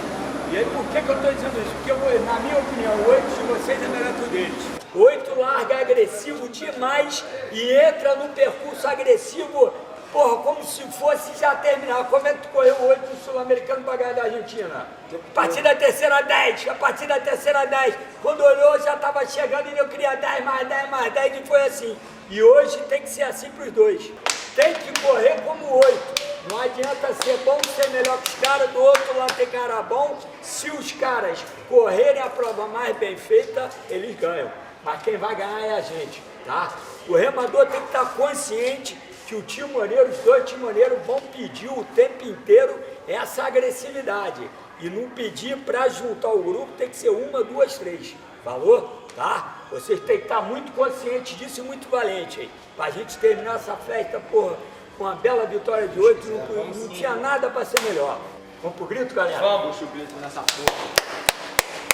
E aí por que eu estou dizendo isso? Porque, na minha opinião, o 8 de vocês é melhor que o deles. 8 larga agressivo demais e entra no percurso agressivo porra, como se fosse já terminar. Como é que tu correu hoje no Sul-Americano pra ganhar da Argentina? A partir da terceira 10, a partir da terceira 10. Quando olhou, já tava chegando e eu queria 10 mais 10 mais 10 e foi assim. E hoje tem que ser assim pros dois. Tem que correr como 8. Não adianta ser bom, ser melhor que os caras, do outro lado tem cara bom. Se os caras correrem a prova mais bem feita, eles ganham. Mas quem vai ganhar é a gente, tá? O remador tem que estar consciente que o timoneiro, os dois timoneiros vão pedir o tempo inteiro essa agressividade. E não pedir para juntar o grupo, tem que ser 1, 2, 3. Falou? Tá? Vocês têm que estar muito conscientes disso e muito valentes aí. Pra gente terminar essa festa, porra, com uma bela vitória de 8, não tinha nada para ser melhor. Vamos pro grito, galera? Vamos pro grito nessa porra.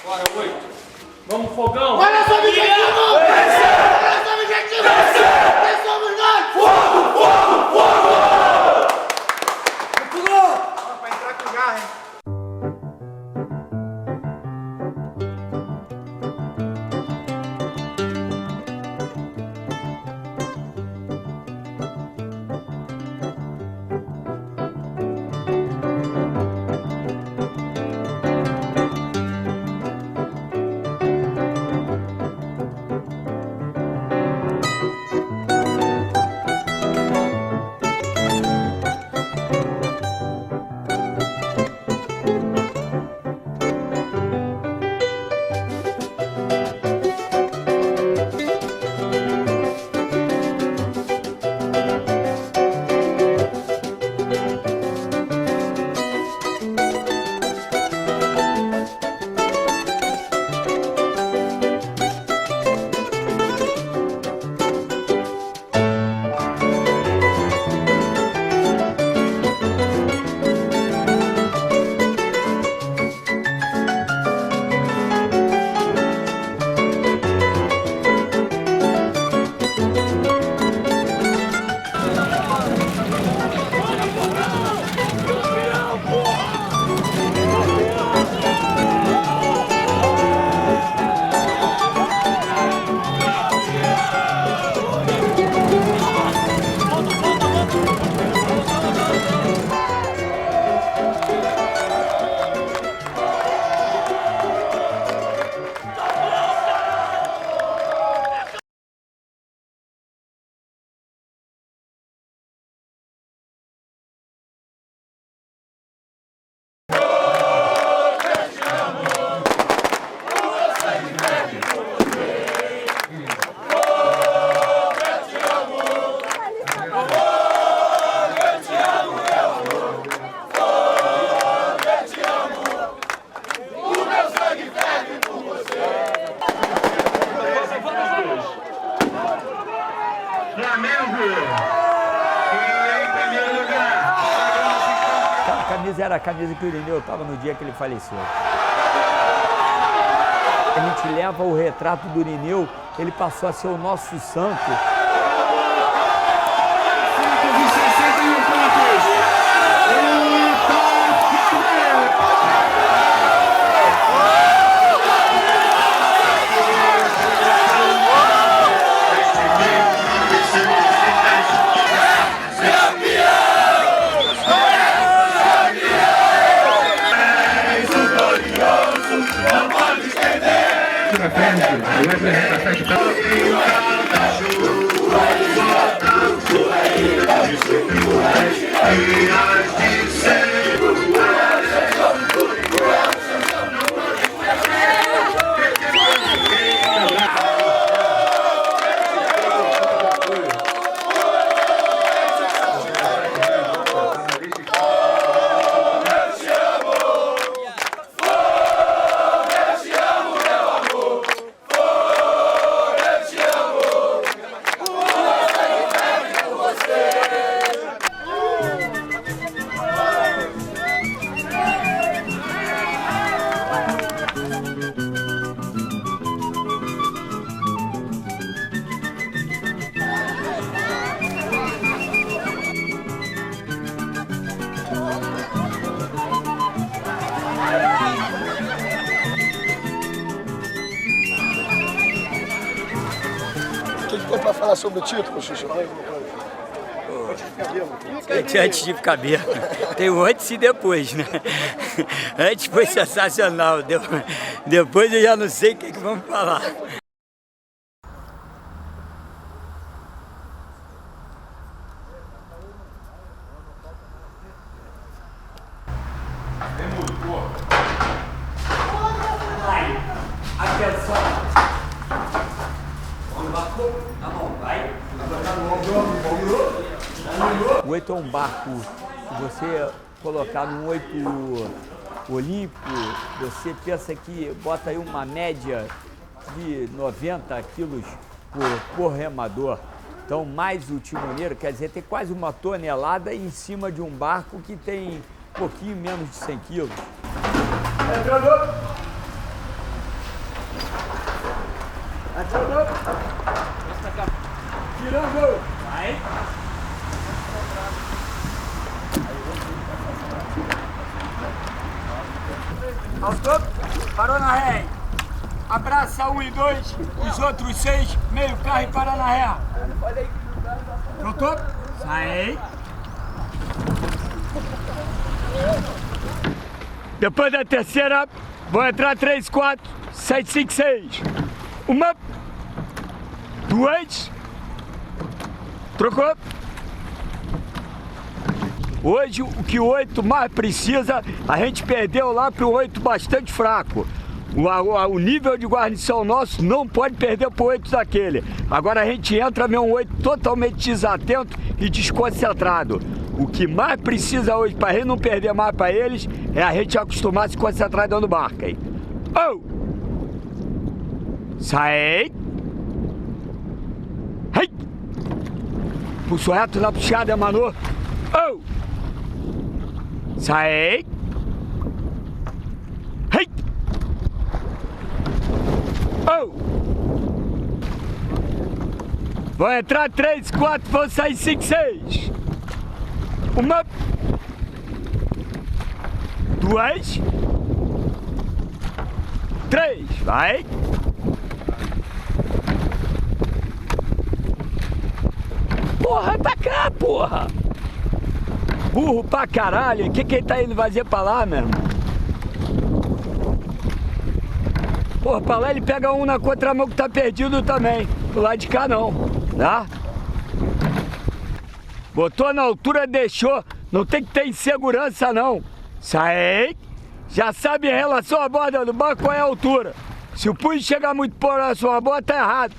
Bora, 8. Vamos, fogão! Olha nosso objetivo! Olha nosso objetivo! Quem somos nós? Fogo, fogo, fogo! Pulou! Pra entrar com garra, hein? Era a camisa que o Irineu estava no dia que ele faleceu. A gente leva o retrato do Irineu, ele passou a ser o nosso santo. O que tem para falar sobre o título, Xuxa? Antes de cabelo. Tem o antes e depois, né? Antes foi sensacional. Depois eu já não sei o que vamos falar. O 8 é um barco que você colocar num 8 olímpico, você pensa que bota aí uma média de 90 quilos por remador. Então, mais o timoneiro, quer dizer, tem quase 1 tonelada em cima de um barco que tem um pouquinho menos de 100 quilos. Tirando! Vai! Alto, parou na ré. Abraça 1 e 2, os outros 6, meio carro e para na ré. Pronto? Sai. Depois da terceira, vou entrar 3, 4, 7, 5, 6. 1, 2, trocou. Hoje, o que o 8 mais precisa, a gente perdeu lá para o 8 bastante fraco. O nível de guarnição nosso não pode perder para o 8 daquele. Agora a gente entra mesmo um 8 totalmente desatento e desconcentrado. O que mais precisa hoje, para a gente não perder mais para eles, é a gente acostumar a se concentrar dentro do barco, hein? Oh! Sai! Hey! Pulso reto na puxada, Manu. Oh! Sai! Hey! Oh! Vão entrar 3, 4, vão sair 5, 6. 1, 2, 3, vai! Porra, pra cá, porra! Burro pra caralho, o que ele tá indo fazer pra lá, meu irmão? Porra, pra lá ele pega um na contramão que tá perdido também. Do lado de cá não, tá? Botou na altura, deixou. Não tem que ter insegurança não. Sai. Já sabe em relação à borda do barco qual é a altura. Se o punho chegar muito próximo à borda, tá errado.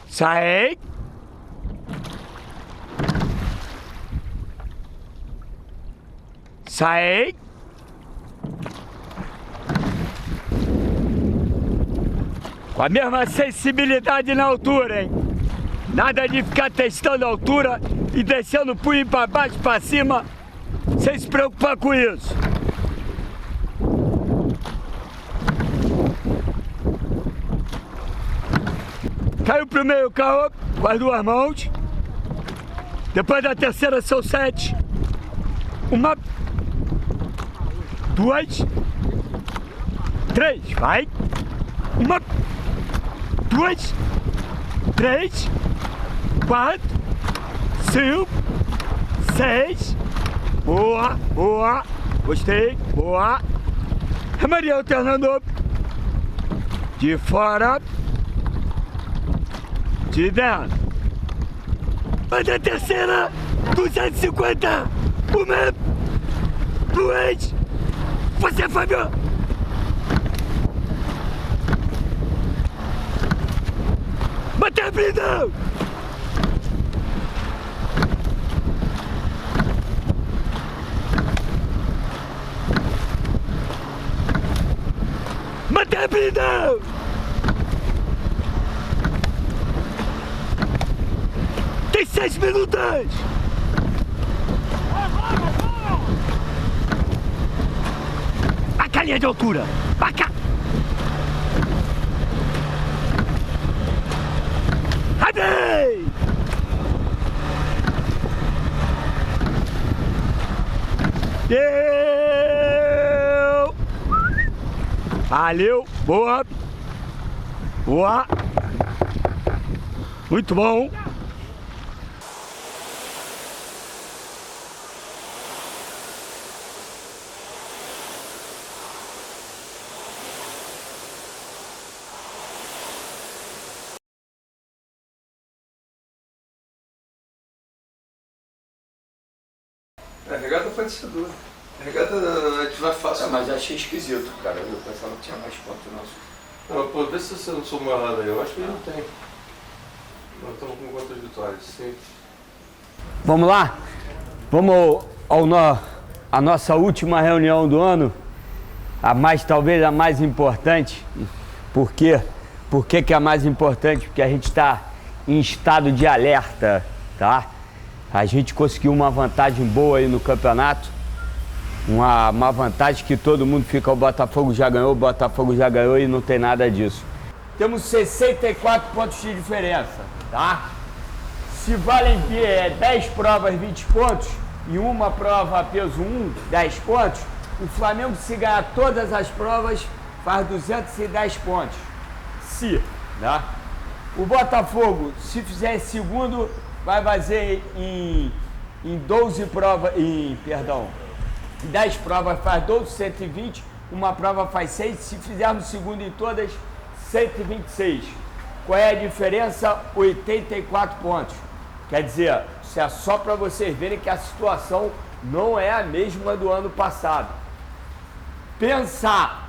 Sai. Sai. Com a mesma sensibilidade na altura, hein? Nada de ficar testando a altura e descendo o punho para baixo, para cima, sem se preocupar com isso. Caiu pro meio o carro com as 2 mãos. Depois da terceira são 7. 1, 2, 3, vai. 1, 2, 3, 4, 5, 6. Boa, boa. Gostei, boa. Remaria alternando. De fora. De dentro. Vai da terceira. 250. 1, 2. Você, Fábio. Bater a brida. Bater a brida. Tem 6 minutos. A linha de altura. Pra cá. Abre! Deu! Valeu! Boa! Boa! Muito bom! regata pode ser dura. Regata a gente vai fácil. Mas achei esquisito, cara. Eu pensava que tinha mais pontos nosso. Pô, vê se você não somou errado aí. Eu acho que não tem. Nós estamos com quantas vitórias? 5. Vamos lá? Vamos à nossa última reunião do ano, talvez a mais importante. Por quê? Por que é a mais importante? Porque a gente está em estado de alerta, tá? A gente conseguiu uma vantagem boa aí no campeonato, uma vantagem que todo mundo fica, o Botafogo já ganhou e não tem nada disso. Temos 64 pontos de diferença, tá? Se valem 10 provas, 20 pontos, e uma prova peso 1, 10 pontos, o Flamengo, se ganhar todas as provas, faz 210 pontos. Tá? O Botafogo, se fizer segundo, vai fazer em 12 provas, em 10 provas faz 12, 120, uma prova faz 6, se fizermos segundo em todas, 126. Qual é a diferença? 84 pontos. Quer dizer, isso é só para vocês verem que a situação não é a mesma do ano passado. Pensar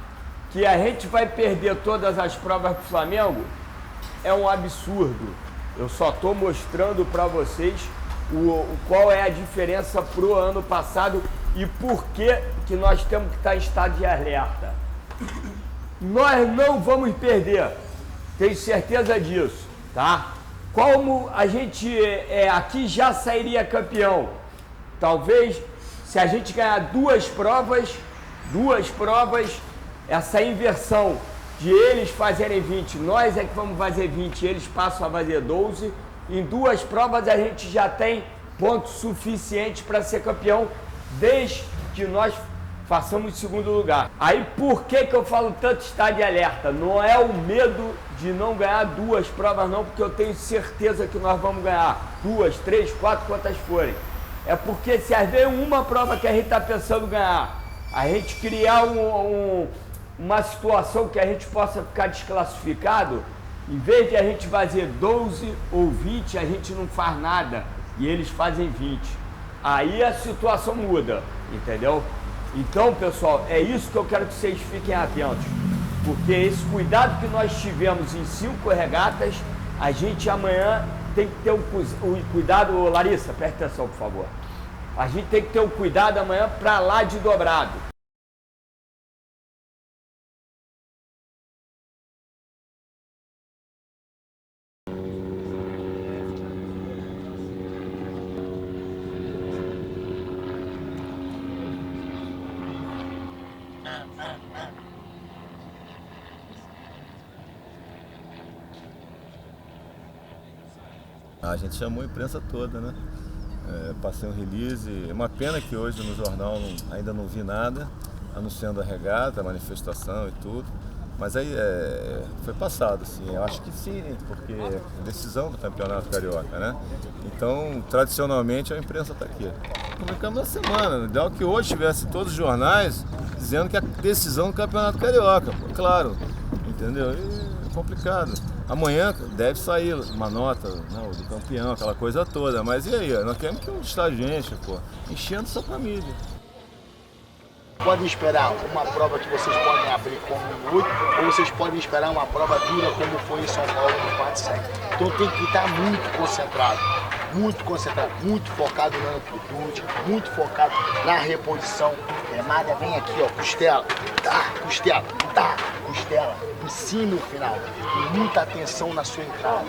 que a gente vai perder todas as provas do Flamengo é um absurdo. Eu só estou mostrando para vocês qual é a diferença pro ano passado e por que nós temos que estar em estado de alerta. Nós não vamos perder, tenho certeza disso, tá? Como a gente aqui já sairia campeão, talvez se a gente ganhar duas provas, essa inversão de eles fazerem 20, nós é que vamos fazer 20, eles passam a fazer 12, em 2 provas a gente já tem pontos suficientes para ser campeão, desde que nós façamos segundo lugar. Aí por que eu falo tanto estar de alerta? Não é o medo de não ganhar 2 provas não, porque eu tenho certeza que nós vamos ganhar 2, 3, 4, quantas forem. É porque se às vezes uma prova que a gente está pensando ganhar, a gente criar uma situação que a gente possa ficar desclassificado, em vez de a gente fazer 12 ou 20, a gente não faz nada e eles fazem 20. Aí a situação muda, entendeu? Então, pessoal, é isso que eu quero que vocês fiquem atentos, porque esse cuidado que nós tivemos em 5 regatas, a gente amanhã tem que ter o cuidado. Larissa, presta atenção, por favor. A gente tem que ter o cuidado amanhã para lá de dobrado. A gente chamou a imprensa toda, né? Passei um release. É uma pena que hoje no jornal ainda não vi nada, anunciando a regata, a manifestação e tudo. Mas aí foi passado, assim. Eu acho que sim, porque é decisão do Campeonato Carioca, né? Então, tradicionalmente, a imprensa está aqui. Publicamos na semana. O ideal é que hoje tivesse todos os jornais dizendo que é a decisão do Campeonato Carioca, claro. Entendeu? E é complicado. Amanhã deve sair uma nota, né, do campeão, aquela coisa toda. Mas e aí? Nós queremos que está gente, pô, enchendo só pra mídia. Podem esperar uma prova que vocês podem abrir como um 8, ou vocês podem esperar uma prova dura como foi em São Paulo no 4-7. Então tem que estar muito concentrado, muito focado na amplitude, muito focado na reposição. Remada vem aqui, ó, costela, costela, ensina o final. E muita atenção na sua entrada,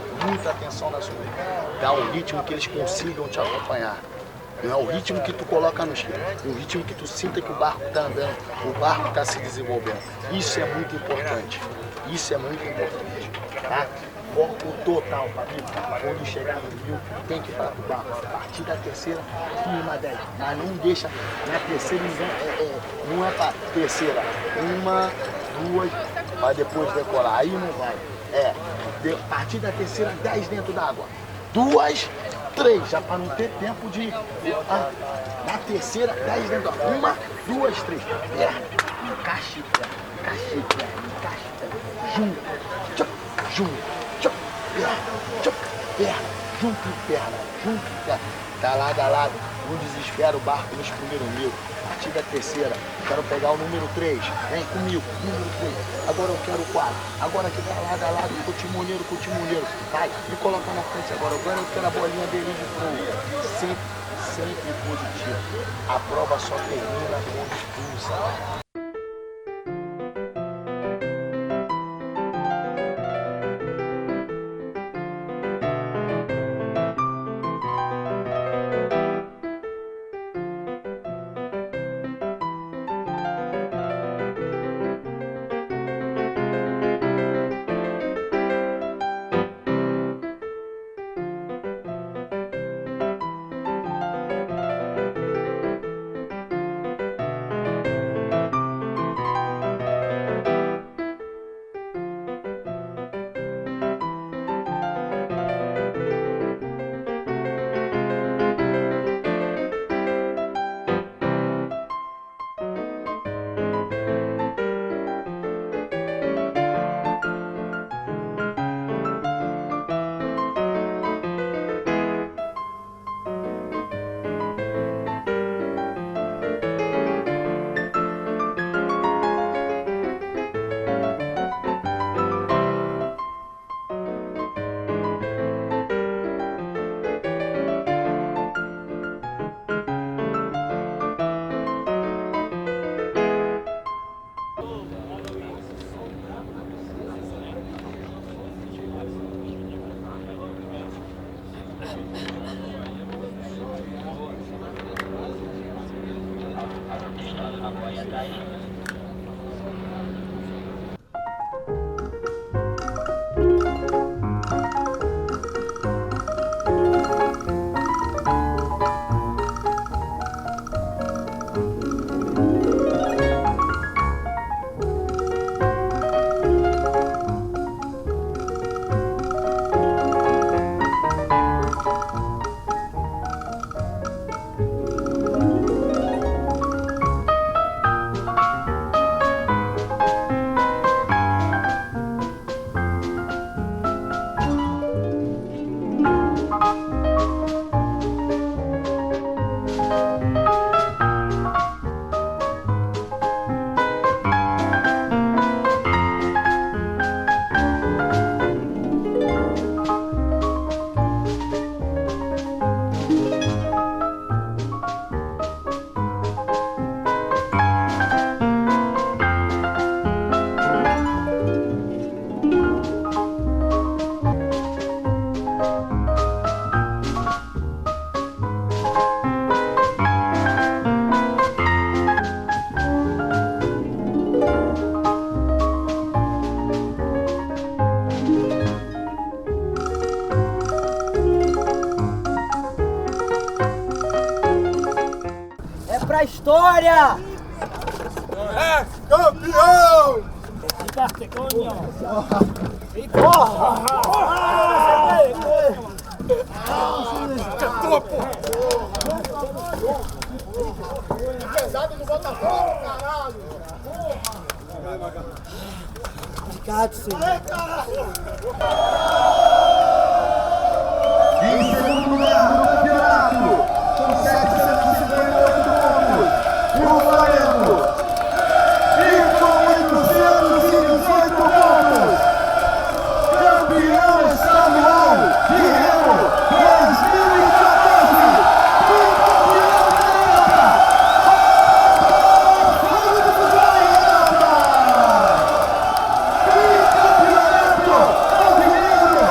Dá um ritmo que eles consigam te acompanhar. Não é o ritmo que tu coloca no chão, é o ritmo que tu sinta que o barco está andando, o barco está se desenvolvendo. Isso é muito importante, tá? Foco total, Fabrício. Quando chegar no rio, tem que ir para o barco. A partir da terceira, firma 10. Mas não deixa, na terceira, não é para terceira. 1, 2, vai depois decolar. Aí não vai. A partir da terceira, 10 dentro d'água. 2, 3, já para não ter tempo de... na terceira, 10 dentro d'água. 1, 2, 3. Encaixe, junto, junto e perna. Tá lado a lado. No desespero, o barco nos primeiros 1000. Partida terceira, quero pegar o número 3. Vem comigo, número 3. Agora eu quero o 4. Agora que tá lado a lado com o timoneiro. Vai, me coloca na frente agora. Agora eu quero a bolinha dele de fogo. Sempre positivo. A prova só termina com expulsa. Pra história! É campeão! E porra! Pesado no Botafogo, caralho! Obrigado, senhor. Em segundo lugar no campeonato, com 758 pontos, o Flamengo. E com 818 pontos, campeão estadual de Remo 2014, bicampeão carioca. Fogo do futebol em Europa. Bicampeonato alvinegro,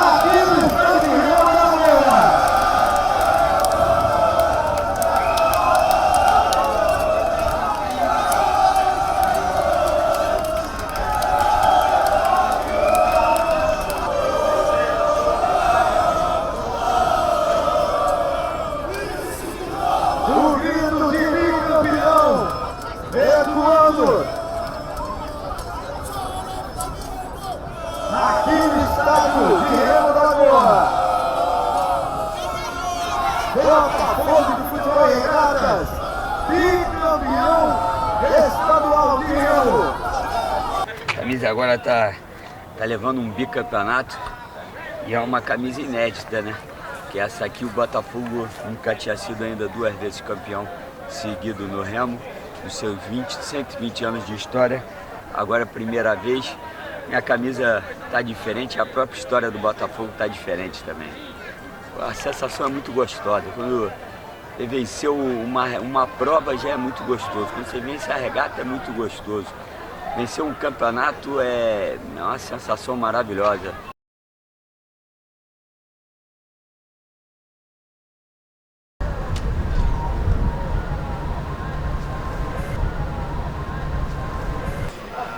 aqui no Grande Remo da Moreira. O grito de bicampeão ecoando aqui no estádio de Remo da Lagoa. Botafogo de Futebol e Regatas, bicampeão estadual de Remo. A camisa agora tá levando um bicampeonato e é uma camisa inédita, né? que essa aqui o Botafogo nunca tinha sido ainda 2 vezes campeão seguido no Remo, nos seus 120 anos de história. Agora, primeira vez, minha camisa está diferente, a própria história do Botafogo está diferente também. A sensação é muito gostosa. Quando você venceu uma prova já é muito gostoso. Quando você vence a regata é muito gostoso. Vencer um campeonato é uma sensação maravilhosa.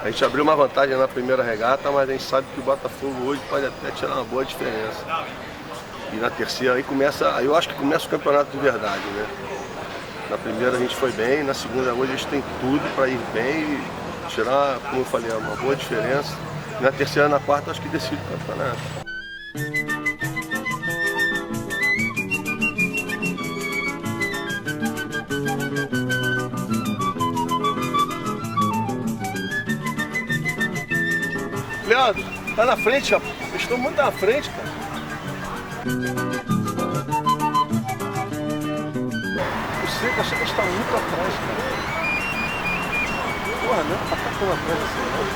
A gente abriu uma vantagem na primeira regata, mas a gente sabe que o Botafogo hoje pode até tirar uma boa diferença. E na terceira aí eu acho que começa o campeonato de verdade, né? Na primeira a gente foi bem, na segunda hoje a gente tem tudo para ir bem e tirar, como eu falei, uma boa diferença. E na terceira e na quarta acho que decide o campeonato. Leandro, tá na frente, ó. Eles estão muito na frente, cara. O Seco, achei que eles estão muito atrás, cara. Porra, não tá tão atrás assim, não.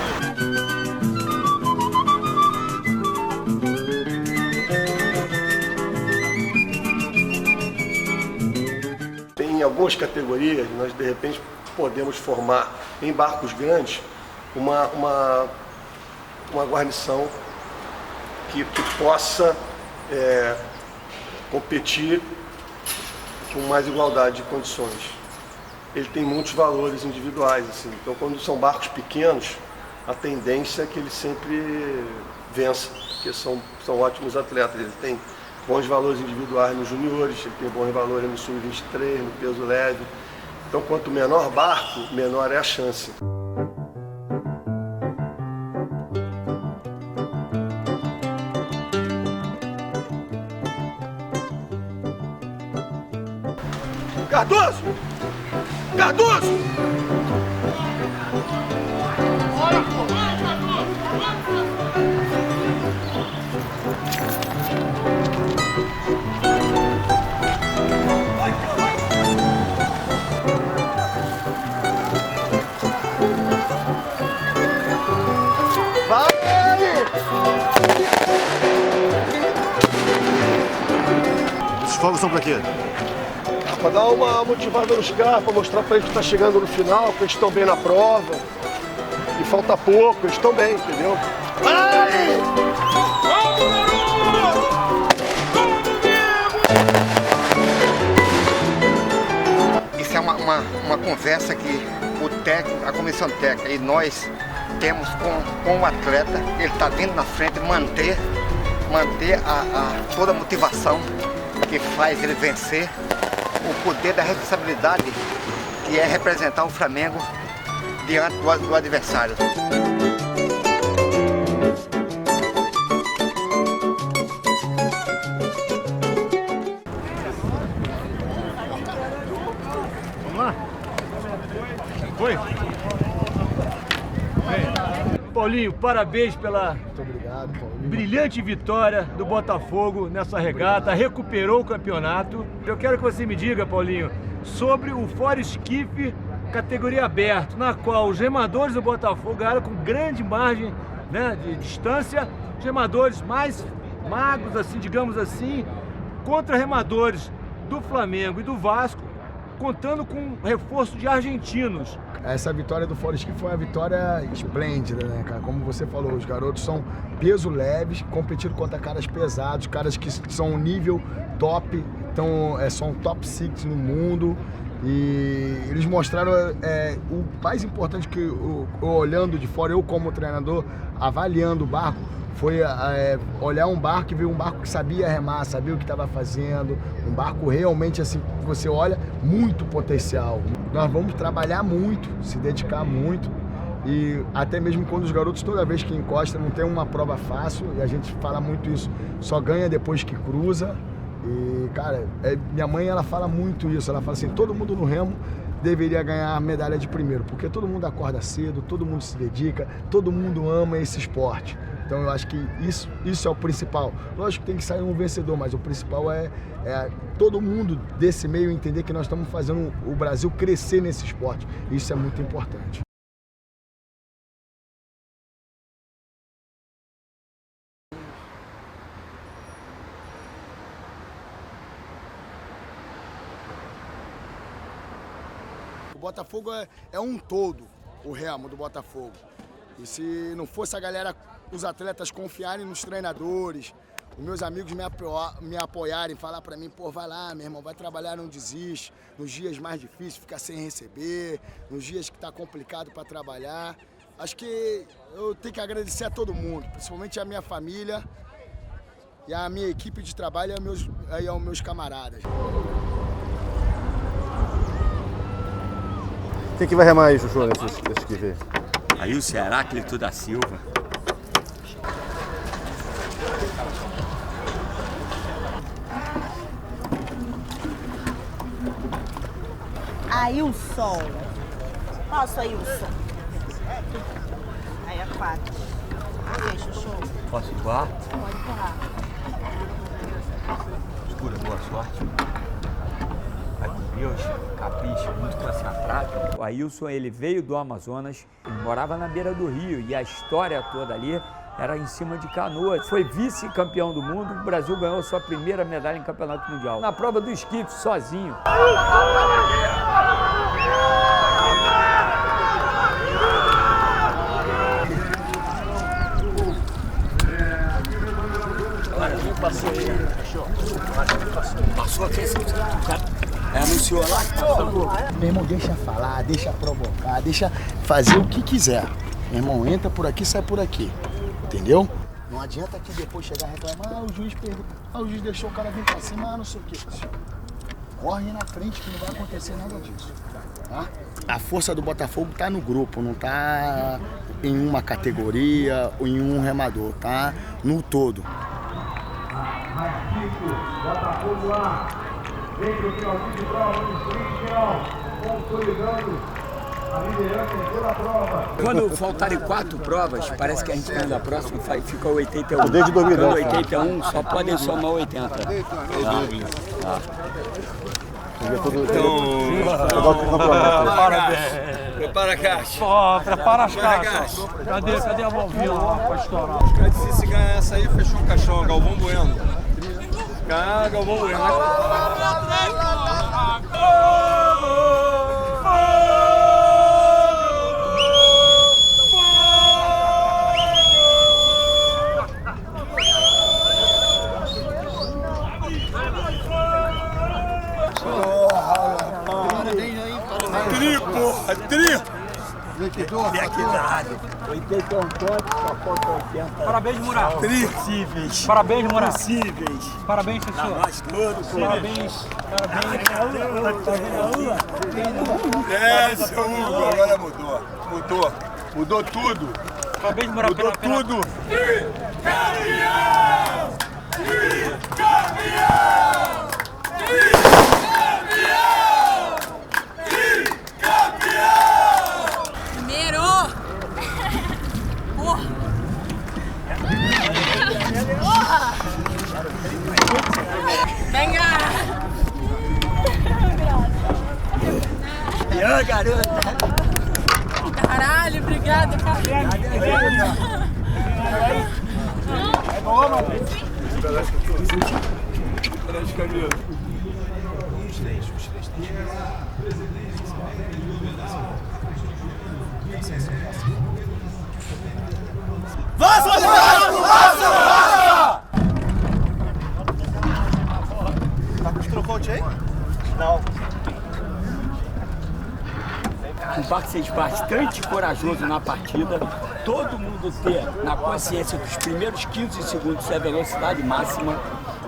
Tem algumas categorias, nós de repente podemos formar em barcos grandes uma guarnição que possa competir com mais igualdade de condições. Ele tem muitos valores individuais, assim. Então quando são barcos pequenos, a tendência é que ele sempre vença, porque são ótimos atletas. Ele tem bons valores individuais nos juniores, ele tem bons valores no sub-23, no peso leve. Então quanto menor barco, menor é a chance. Cardoso! Cardoso! Esses fogos são pra quê? Para dar uma motivada nos caras, para mostrar para eles que está chegando no final, que eles estão bem na prova. E falta pouco, eles estão bem, entendeu? Vai! Isso é uma conversa que o técnico, a comissão técnica e nós temos com o atleta. Ele está vindo na frente, manter toda a motivação que faz ele vencer. O poder da responsabilidade que é representar o Flamengo diante do adversário. Vamos lá? Foi? Paulinho, parabéns pela brilhante vitória do Botafogo nessa regata, recuperou o campeonato. Eu quero que você me diga, Paulinho, sobre o fora esquife categoria aberta, na qual os remadores do Botafogo ganharam com grande margem, né, de distância, os remadores mais magros, assim, digamos assim, contra remadores do Flamengo e do Vasco, contando com reforço de argentinos. Essa vitória do fora esquife foi uma vitória esplêndida, né, cara? Como você falou, os garotos são peso leves, competindo contra caras pesados, caras que são nível top, então são top 6 no mundo. E eles mostraram o mais importante que eu olhando de fora, eu como treinador, avaliando o barco, foi olhar um barco e ver um barco que sabia remar, sabia o que estava fazendo, um barco realmente assim, você olha, muito potencial. Nós vamos trabalhar muito, se dedicar muito e até mesmo quando os garotos, toda vez que encosta, não tem uma prova fácil, e a gente fala muito isso, só ganha depois que cruza. E, cara, minha mãe, ela fala muito isso, ela fala assim, todo mundo no remo deveria ganhar a medalha de primeiro, porque todo mundo acorda cedo, todo mundo se dedica, todo mundo ama esse esporte. Então eu acho que isso é o principal. Lógico que tem que sair um vencedor, mas o principal é todo mundo desse meio entender que nós estamos fazendo o Brasil crescer nesse esporte. Isso é muito importante. O Botafogo é um todo, o remo do Botafogo. E se não fosse a galera, os atletas confiarem nos treinadores, os meus amigos me apoiarem, falar pra mim, pô, vai lá, meu irmão, vai trabalhar, não desiste. Nos dias mais difíceis, ficar sem receber, nos dias que tá complicado para trabalhar. Acho que eu tenho que agradecer a todo mundo, principalmente a minha família e a minha equipe de trabalho e aos meus camaradas. Quem que vai remar aí, Chuchu, nesse que vê? Aí o Heráclito da Silva. Ailson. Posso, Ailson? Aí é 4. Aí, Chuchu. Posso voar? Pode voar. Escura, boa sorte. Vai com Deus, capricha, muito concentrado. O Ailson, ele veio do Amazonas, ele morava na beira do rio e a história toda ali era em cima de canoa. Foi vice-campeão do mundo, o Brasil ganhou sua primeira medalha em campeonato mundial. Na prova do esquife, sozinho. Passou aí, Passou aqui, anunciou lá que passou. Meu irmão, deixa falar, deixa provocar, deixa fazer o que quiser. Meu irmão, entra por aqui, sai por aqui. Entendeu? Não adianta aqui depois chegar e reclamar, o juiz perdeu. O juiz deixou o cara vir pra cima, não sei o quê. Corre na frente que não vai acontecer nada disso. Tá? A força do Botafogo tá no grupo, não tá em uma categoria ou em um remador, tá no todo. Botafogo lá, vem pro finalzinho de prova, no sprint final, consolidando a liderança em toda a prova. Quando faltarem 4 provas, parece que a gente ganha da próxima e fica 81. Desde 2010. Quando 81, só podem somar 80. Tá. Prepara a caixa. Ó, prepara as caixas. Cadê a bombinha lá pra estourar? Se ganhar essa aí, fechou o caixão. Galvão Bueno. Ganhar, Galvão Bueno. Liquidado. 81 pontos, só falta 80. Parabéns, Murá. Possíveis. Parabéns, Murá. Possíveis. Parabéns, Chuchu. Nós todos. Parabéns. É, seu Hugo, agora mudou. Mudou tudo. Parabéns, Murá. Mudou tudo. Primeiro! Porra! Venga! E aí, garota? Caralho, obrigado, cara. É bom, mano. Parece Camilo. Os três. Vasco! Tá com os trocotes aí? Não. Um Baxter bastante corajoso na partida. Todo mundo ter na consciência que os primeiros 15 segundos é a velocidade máxima.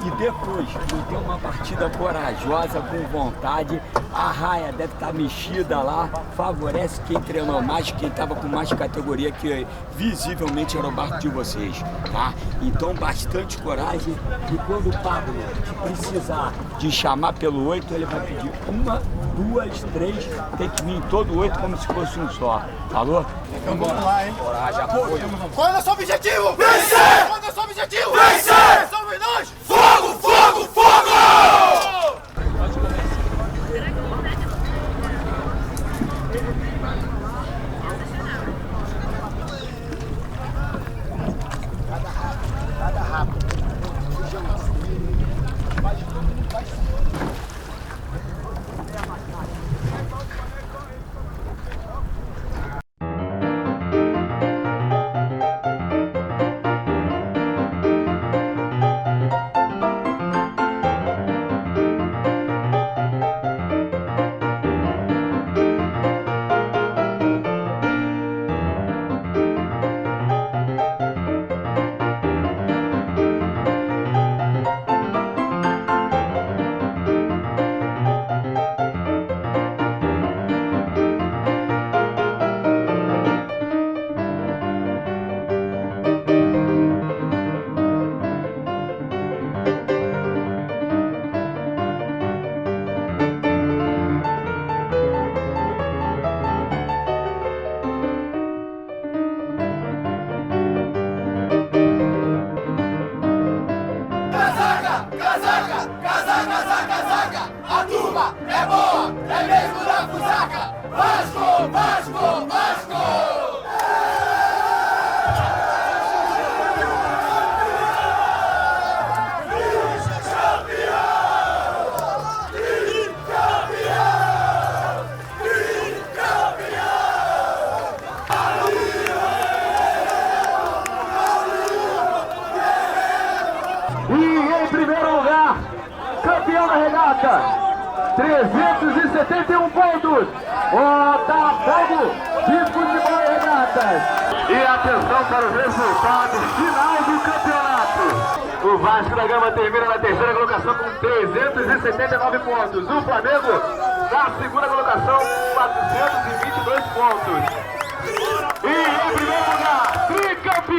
e depois de ter uma partida corajosa, com vontade, a raia deve estar mexida lá, favorece quem treinou mais, quem estava com mais categoria, que visivelmente era o barco de vocês, tá? Então bastante coragem, e quando o Pablo precisar de chamar pelo 8, ele vai pedir 1, 2, 3, tem que vir todo 8 como se fosse um só, falou? Então vamos lá, hein? Coragem, apoio. Qual é o nosso objetivo? Vencer! Qual é o nosso objetivo? Vencer! Somos nós! Fogo, fogo, fogo! Nada rápido. campeão da regata, 371 pontos, Botafogo de Futebol e Regatas. E atenção para o resultado final do campeonato. O Vasco da Gama termina na terceira colocação com 379 pontos. O Flamengo na segunda colocação, 422 pontos. E em primeiro lugar, tricampeão!